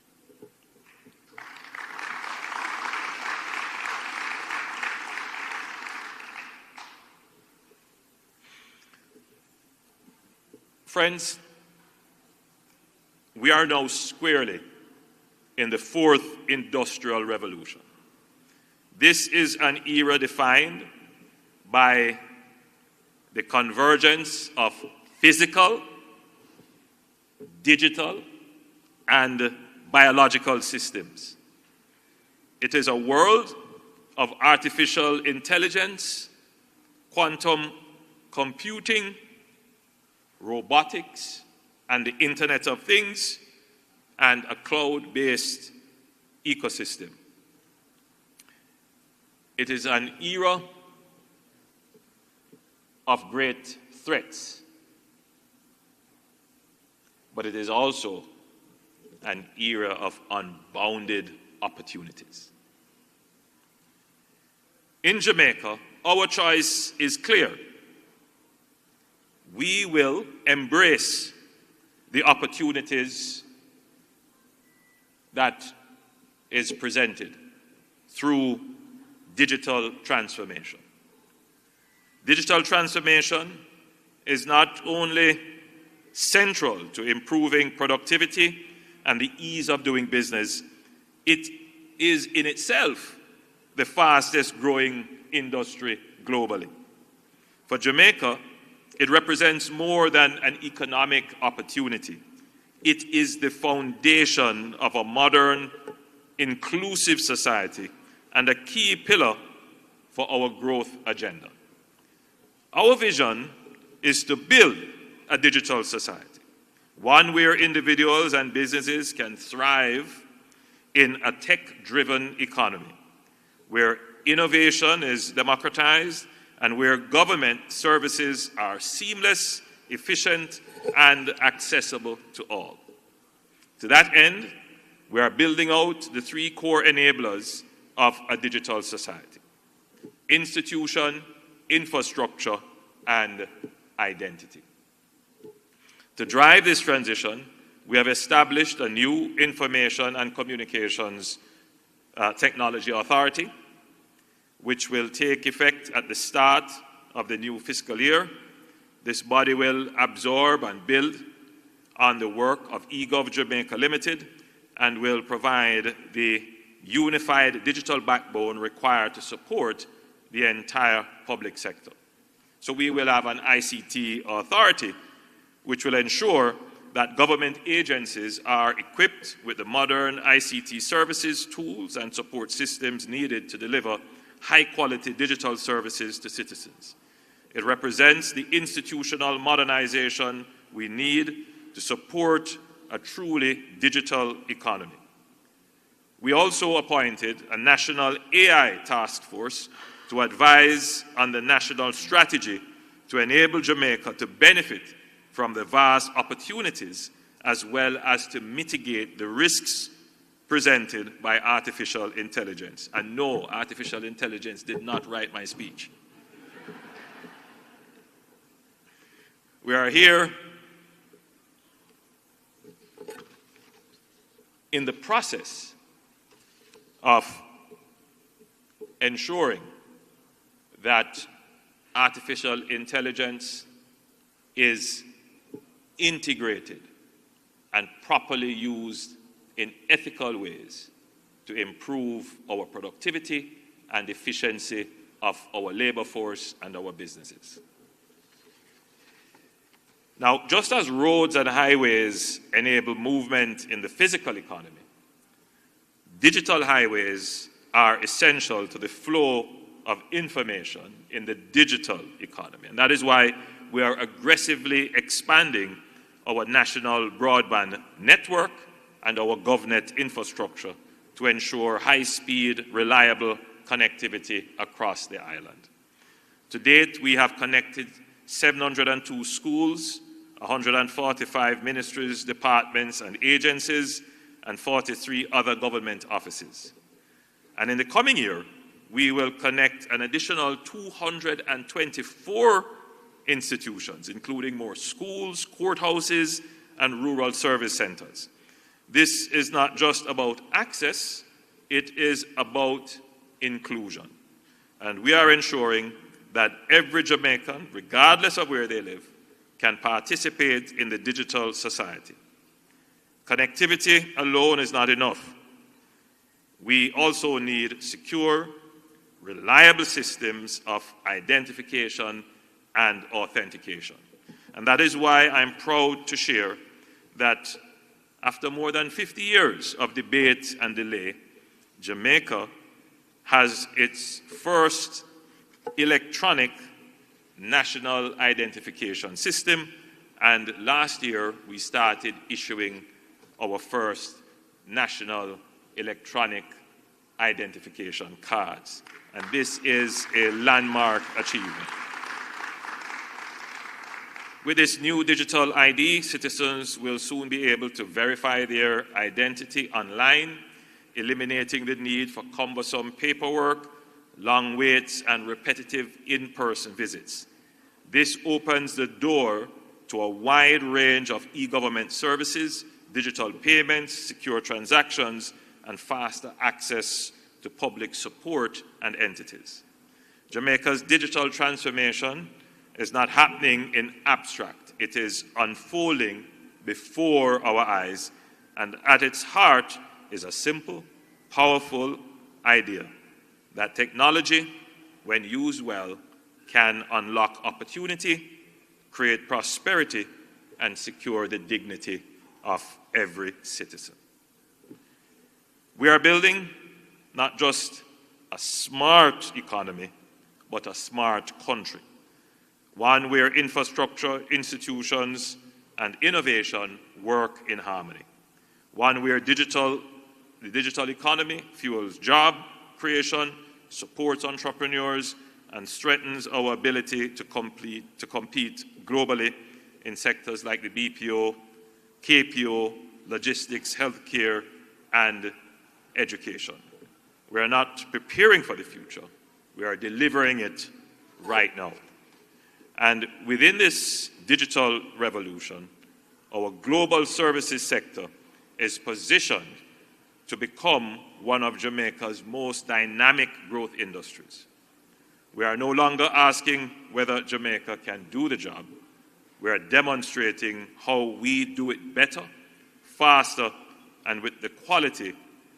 Friends, we are now squarely in the fourth industrial revolution. This is an era defined by the convergence of physical, digital, and biological systems. It is a world of artificial intelligence, quantum computing, robotics, and the Internet of Things, and a cloud-based ecosystem. It is an era of great threats, but it is also an era of unbounded opportunities. In Jamaica, our choice is clear. We will embrace the opportunities that is presented through digital transformation. Digital transformation is not only central to improving productivity and the ease of doing business, it is in itself the fastest growing industry globally. For Jamaica, it represents more than an economic opportunity. It is the foundation of a modern, inclusive society and a key pillar for our growth agenda. Our vision is to build a digital society, one where individuals and businesses can thrive in a tech-driven economy, where innovation is democratized and where government services are seamless, efficient, and accessible to all. To that end, we are building out the three core enablers of a digital society: institution, infrastructure, and identity. To drive this transition, we have established a new Information and Communications Technology Authority, which will take effect at the start of the new fiscal year. This body will absorb and build on the work of eGov Jamaica Limited and will provide the unified digital backbone required to support the entire public sector. So we will have an ICT authority which will ensure that government agencies are equipped with the modern ICT services, tools, and support systems needed to deliver high-quality digital services to citizens. It represents the institutional modernization we need to support a truly digital economy. We also appointed a national AI task force to advise on the national strategy to enable Jamaica to benefit from the vast opportunities as well as to mitigate the risks presented by artificial intelligence. And no, artificial intelligence did not write my speech. We are here in the process of ensuring that artificial intelligence is integrated and properly used in ethical ways to improve our productivity and efficiency of our labor force and our businesses. Now, just as roads and highways enable movement in the physical economy, digital highways are essential to the flow of information in the digital economy. And that is why we are aggressively expanding our national broadband network and our GovNet infrastructure to ensure high-speed, reliable connectivity across the island. To date, we have connected 702 schools, 145 ministries, departments, and agencies, and 43 other government offices. And in the coming year, we will connect an additional 224 institutions, including more schools, courthouses, and rural service centers. This is not just about access, it is about inclusion. And we are ensuring that every Jamaican, regardless of where they live, can participate in the digital society. Connectivity alone is not enough. We also need secure, reliable systems of identification and authentication. And that is why I'm proud to share that after more than 50 years of debate and delay, Jamaica has its first electronic national identification system, and last year we started issuing our first national electronic identification cards. And this is a landmark achievement. With this new digital ID, citizens will soon be able to verify their identity online, eliminating the need for cumbersome paperwork, long waits, and repetitive in-person visits. This opens the door to a wide range of e-government services, digital payments, secure transactions, and faster access to public support and entities. Jamaica's digital transformation is not happening in abstract. It is unfolding before our eyes, and at its heart is a simple, powerful idea that technology, when used well, can unlock opportunity, create prosperity, and secure the dignity of every citizen. We are building not just a smart economy, but a smart country. One where infrastructure, institutions, and innovation work in harmony. One where the digital economy fuels job creation, supports entrepreneurs, and strengthens our ability to compete globally in sectors like the BPO, KPO, logistics, healthcare, and education. We are not preparing for the future. We are delivering it right now. And within this digital revolution, our global services sector is positioned to become one of Jamaica's most dynamic growth industries. We are no longer asking whether Jamaica can do the job. We are demonstrating how we do it better, faster, and with the quality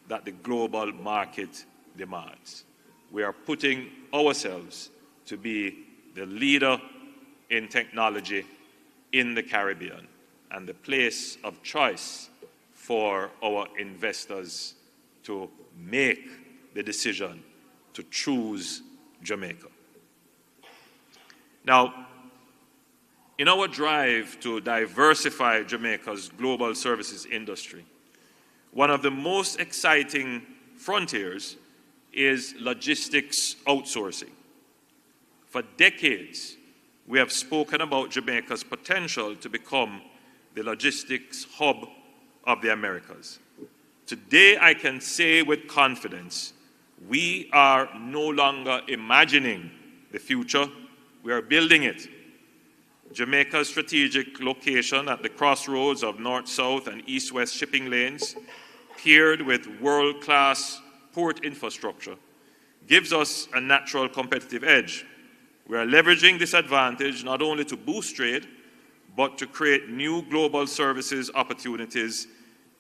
that the global market demands. We are putting ourselves to be the leader in technology in the Caribbean and the place of choice for our investors to make the decision to choose Jamaica. Now, in our drive to diversify Jamaica's global services industry, one of the most exciting frontiers is logistics outsourcing. For decades, we have spoken about Jamaica's potential to become the logistics hub of the Americas. Today, I can say with confidence, we are no longer imagining the future, we are building it. Jamaica's strategic location at the crossroads of north-south and east-west shipping lanes, paired with world-class port infrastructure, gives us a natural competitive edge. We are leveraging this advantage not only to boost trade, but to create new global services opportunities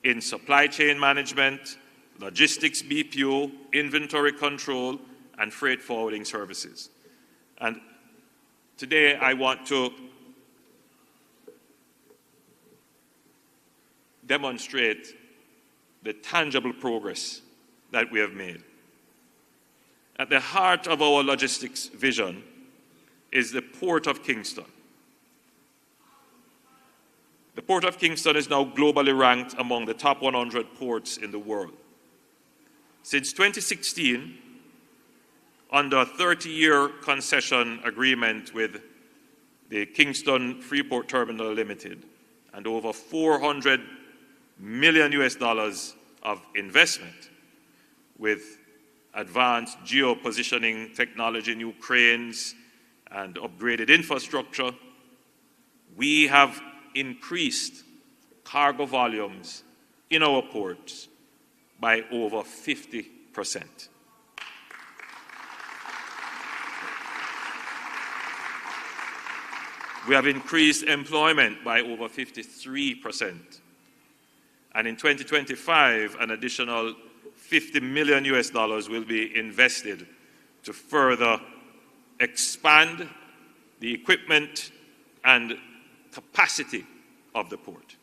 in supply chain management, logistics BPO, inventory control, and freight forwarding services. And today I want to demonstrate the tangible progress that we have made. At the heart of our logistics vision is the Port of Kingston. The Port of Kingston is now globally ranked among the top 100 ports in the world. Since 2016, under a 30-year concession agreement with the Kingston Freeport Terminal Limited and over $400 million of investment with advanced geopositioning technology, new cranes, and upgraded infrastructure, we have increased cargo volumes in our ports by over 50%. We have increased employment by over 53%. And in 2025, an additional $50 million will be invested to further expand the equipment and capacity of the port.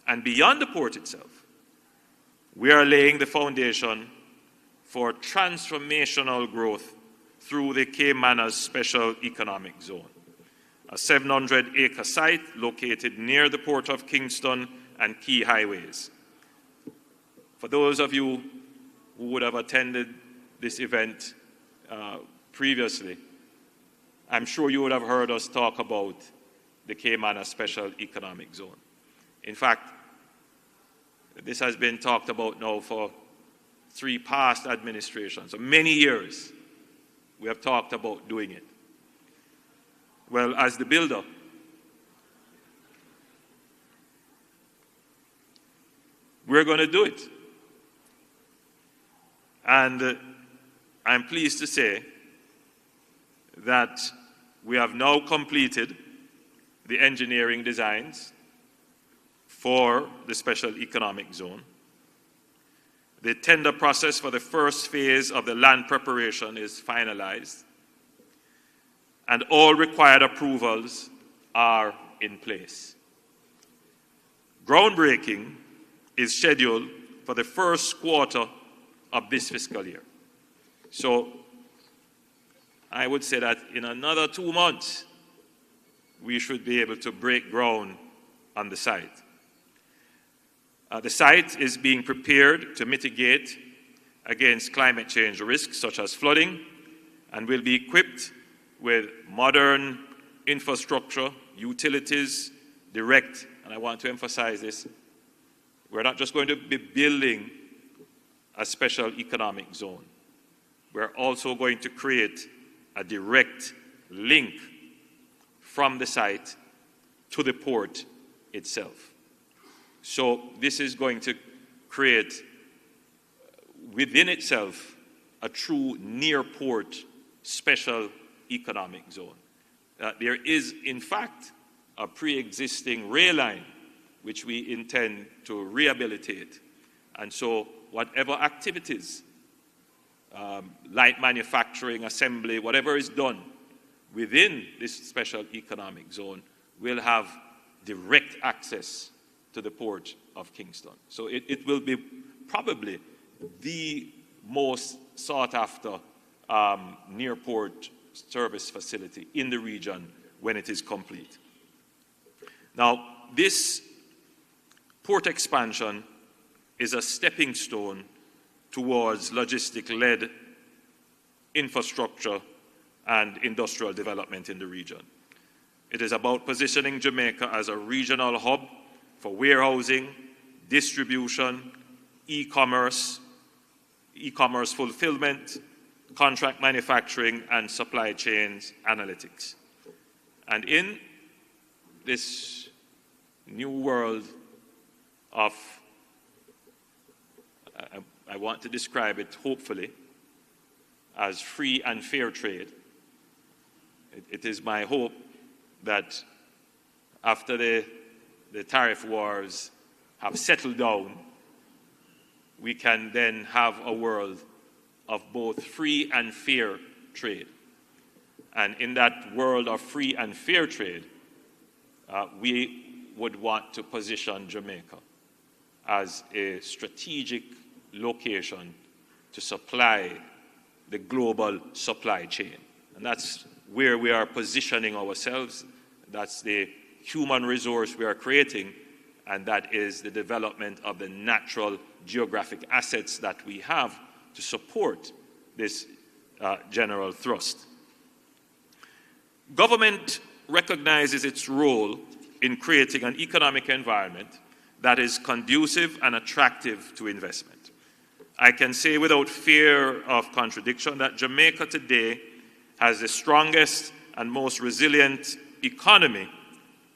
And beyond the port itself, we are laying the foundation for transformational growth through the Caymanas Special Economic Zone, a 700-acre site located near the Port of Kingston and key highways. For those of you who would have attended this event previously, I'm sure you would have heard us talk about the Caymanas Special Economic Zone. In fact, this has been talked about now for 3 past administrations. So many years we have talked about doing it. Well, as the builder, we're going to do it. And I'm pleased to say that we have now completed the engineering designs for the Special Economic Zone. The tender process for the first phase of the land preparation is finalized, and all required approvals are in place. Groundbreaking is scheduled for the first quarter of this fiscal year. So I would say that in another 2 months, we should be able to break ground on the site. The site is being prepared to mitigate against climate change risks such as flooding, and will be equipped with modern infrastructure, utilities, direct, and I want to emphasize this, we're not just going to be building a special economic zone. We're also going to create a direct link from the site to the port itself. So this is going to create within itself a true near port special economic zone. There is, in fact, a pre-existing rail line which we intend to rehabilitate. And so whatever activities, light manufacturing, assembly, whatever is done within this special economic zone will have direct access to the port of Kingston. So it will be probably the most sought after near port service facility in the region when it is complete. Now, this port expansion is a stepping stone towards logistic-led infrastructure and industrial development in the region. It is about positioning Jamaica as a regional hub for warehousing, distribution, e-commerce fulfillment, contract manufacturing, and supply chains analytics. And in this new world of, I want to describe it hopefully as free and fair trade, it is my hope that after the tariff wars have settled down, we can then have a world of both free and fair trade. And in that world of free and fair trade, we would want to position Jamaica as a strategic location to supply the global supply chain. And that's where we are positioning ourselves. That's the human resource we are creating, and that is the development of the natural geographic assets that we have to support this general thrust. Government recognizes its role in creating an economic environment that is conducive and attractive to investment. I can say without fear of contradiction that Jamaica today has the strongest and most resilient economy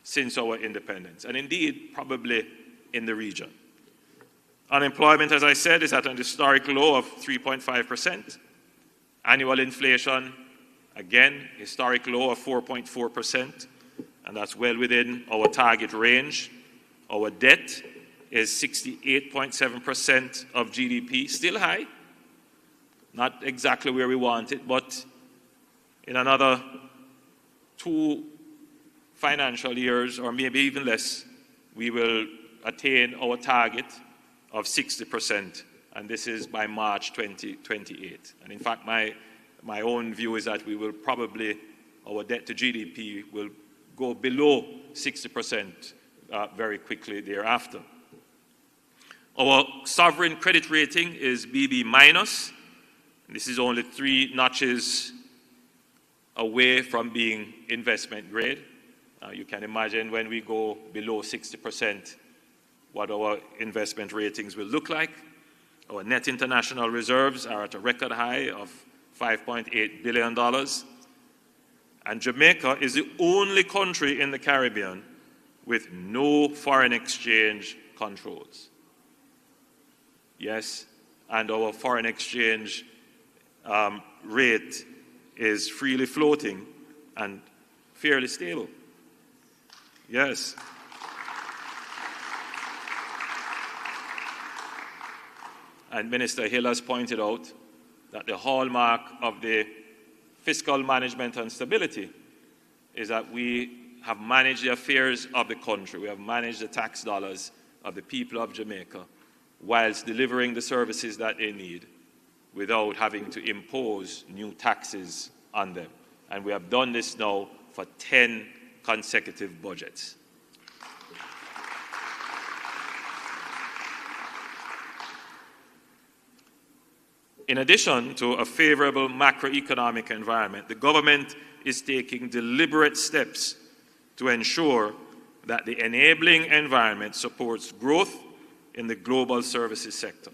since our independence, and indeed probably in the region. Unemployment, as I said, is at an historic low of 3.5%. Annual inflation, again, historic low of 4.4%, and that's well within our target range. Our debt is 68.7% of GDP, still high, not exactly where we want it, but in another 2 financial years, or maybe even less, we will attain our target of 60%, and this is by March 2028. And in fact, my own view is that we will probably, our debt to GDP will go below 60% very quickly thereafter. Our sovereign credit rating is BB minus. This is only 3 notches away from being investment grade. You can imagine when we go below 60%, what our investment ratings will look like. Our net international reserves are at a record high of $5.8 billion. And Jamaica is the only country in the Caribbean with no foreign exchange controls. Yes, and our foreign exchange rate is freely floating and fairly stable. Yes. And Minister Hill has pointed out that the hallmark of the fiscal management and stability is that we have managed the affairs of the country. We have managed the tax dollars of the people of Jamaica whilst delivering the services that they need without having to impose new taxes on them. And we have done this now for 10 consecutive budgets. In addition to a favorable macroeconomic environment, the government is taking deliberate steps to ensure that the enabling environment supports growth in the global services sector.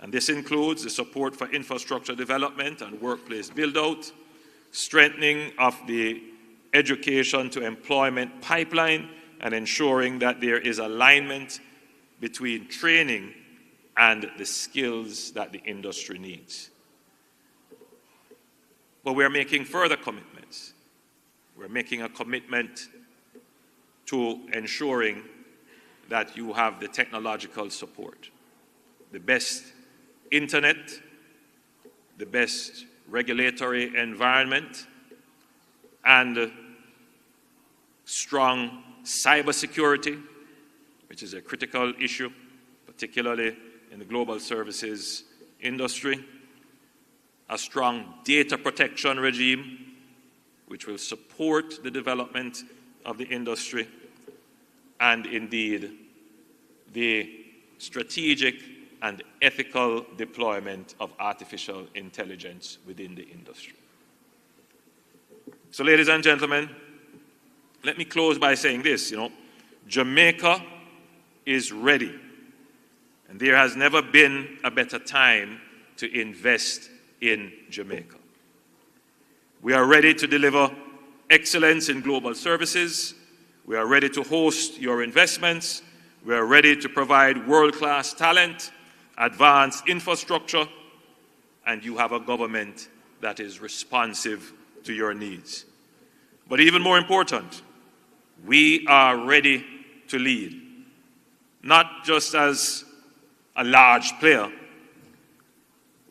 And this includes the support for infrastructure development and workplace build-out, strengthening of the education to employment pipeline and ensuring that there is alignment between training and the skills that the industry needs. But we're making further commitments. We're making a commitment to ensuring that you have the technological support, the best internet, the best regulatory environment, and strong cybersecurity, which is a critical issue, particularly in the global services industry, a strong data protection regime, which will support the development of the industry, and indeed the strategic and ethical deployment of artificial intelligence within the industry. So, ladies and gentlemen, let me close by saying this, Jamaica is ready, and there has never been a better time to invest in Jamaica. We are ready to deliver excellence in global services. We are ready to host your investments. We are ready to provide world-class talent, advanced infrastructure, and you have a government that is responsive to your needs. But even more important, we are ready to lead, not just as a large player,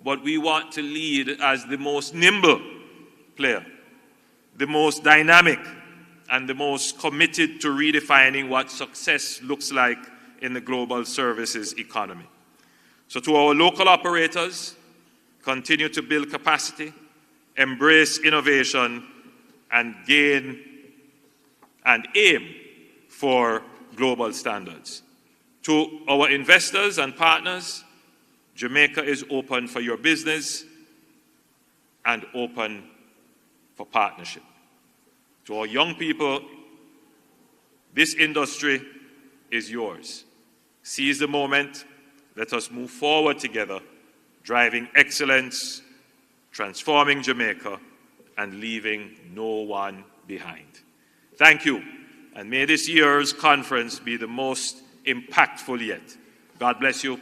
but we want to lead as the most nimble player, the most dynamic, and the most committed to redefining what success looks like in the global services economy. So to our local operators, continue to build capacity, embrace innovation, and gain and aim for global standards. To our investors and partners, Jamaica is open for your business and open for partnership. To our young people, this industry is yours. Seize the moment. Let us move forward together, driving excellence, transforming Jamaica, and leaving no one behind. Thank you, and may this year's conference be the most impactful yet. God bless you,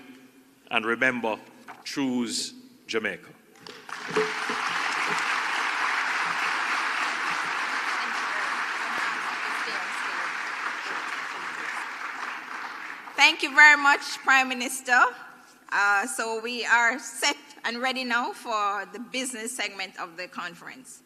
and remember, choose Jamaica. Thank you very much, Prime Minister. So we are set and ready now for the business segment of the conference.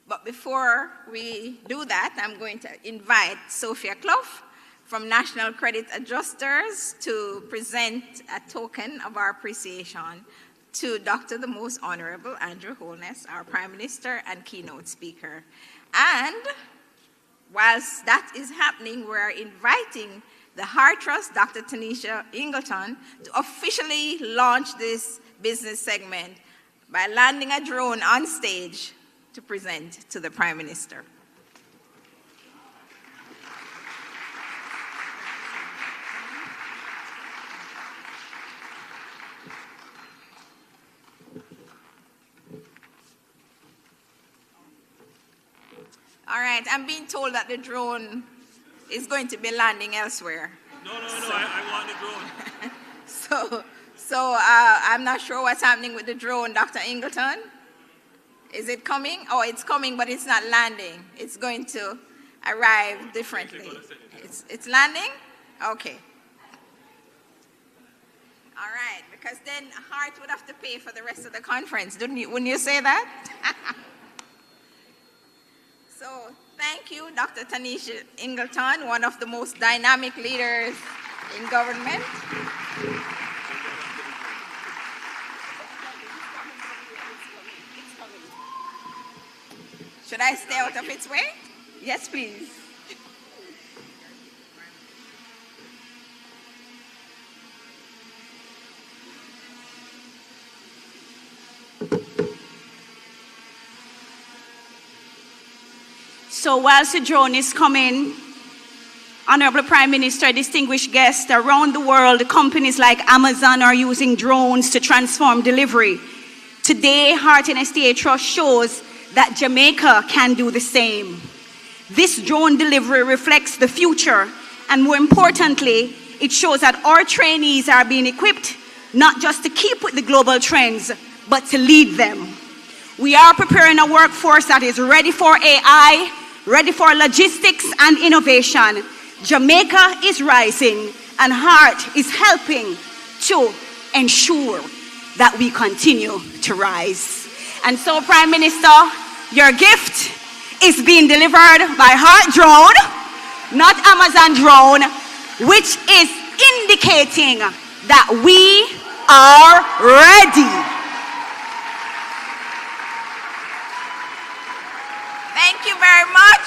But before we do that, I'm going to invite Sophia Clough from National Credit Adjusters to present a token of our appreciation to Dr. the Most Honorable Andrew Holness, our Prime Minister and keynote speaker. And whilst that is happening, we're inviting the Heart Trust, Dr. Tanisha Ingleton, to officially launch this business segment by landing a drone on stage to present to the Prime Minister. All right, I'm being told that the drone is going to be landing elsewhere. No, I want the drone. So I'm not sure what's happening with the drone, Dr. Ingleton. Is it coming? Oh, it's coming, but it's not landing. It's going to arrive differently. It's landing? Okay. All right, because then Hart would have to pay for the rest of the conference, wouldn't you say that? So thank you, Dr. Tanisha Ingleton, one of the most dynamic leaders in government. Should I stay out of its way? Yes, please. So whilst the drone is coming, Honorable Prime Minister, distinguished guests, around the world, companies like Amazon are using drones to transform delivery. Today, Heart and STA Trust shows that Jamaica can do the same. This drone delivery reflects the future, and more importantly, it shows that our trainees are being equipped not just to keep with the global trends, but to lead them. We are preparing a workforce that is ready for AI, ready for logistics and innovation. Jamaica is rising, and HEART is helping to ensure that we continue to rise. And so, Prime Minister, your gift is being delivered by HEART drone, not Amazon drone, which is indicating that we are ready. Thank you very much.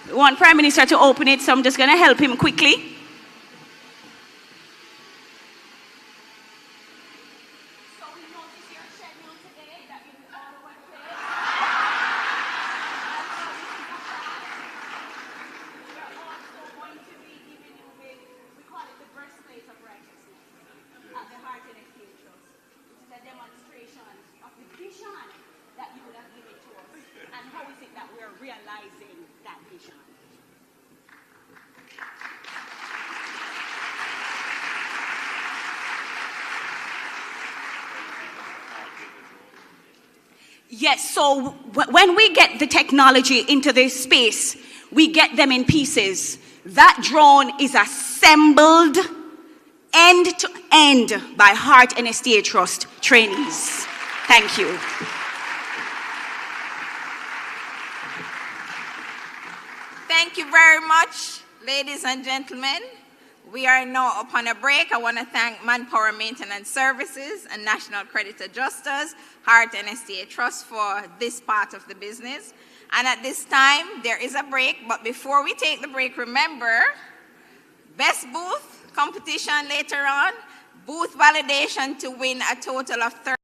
We want Prime Minister to open it, so I'm just going to help him quickly. Yes, so when we get the technology into this space, we get them in pieces. That drone is assembled end to end by HEART and STA Trust trainees. Thank you. Thank you very much, ladies and gentlemen. We are now upon a break. I want to thank Manpower Maintenance Services and National Credit Adjusters, HEART and STA Trust for this part of the business. And at this time, there is a break. But before we take the break, remember, best booth competition later on, booth validation to win a total of 30.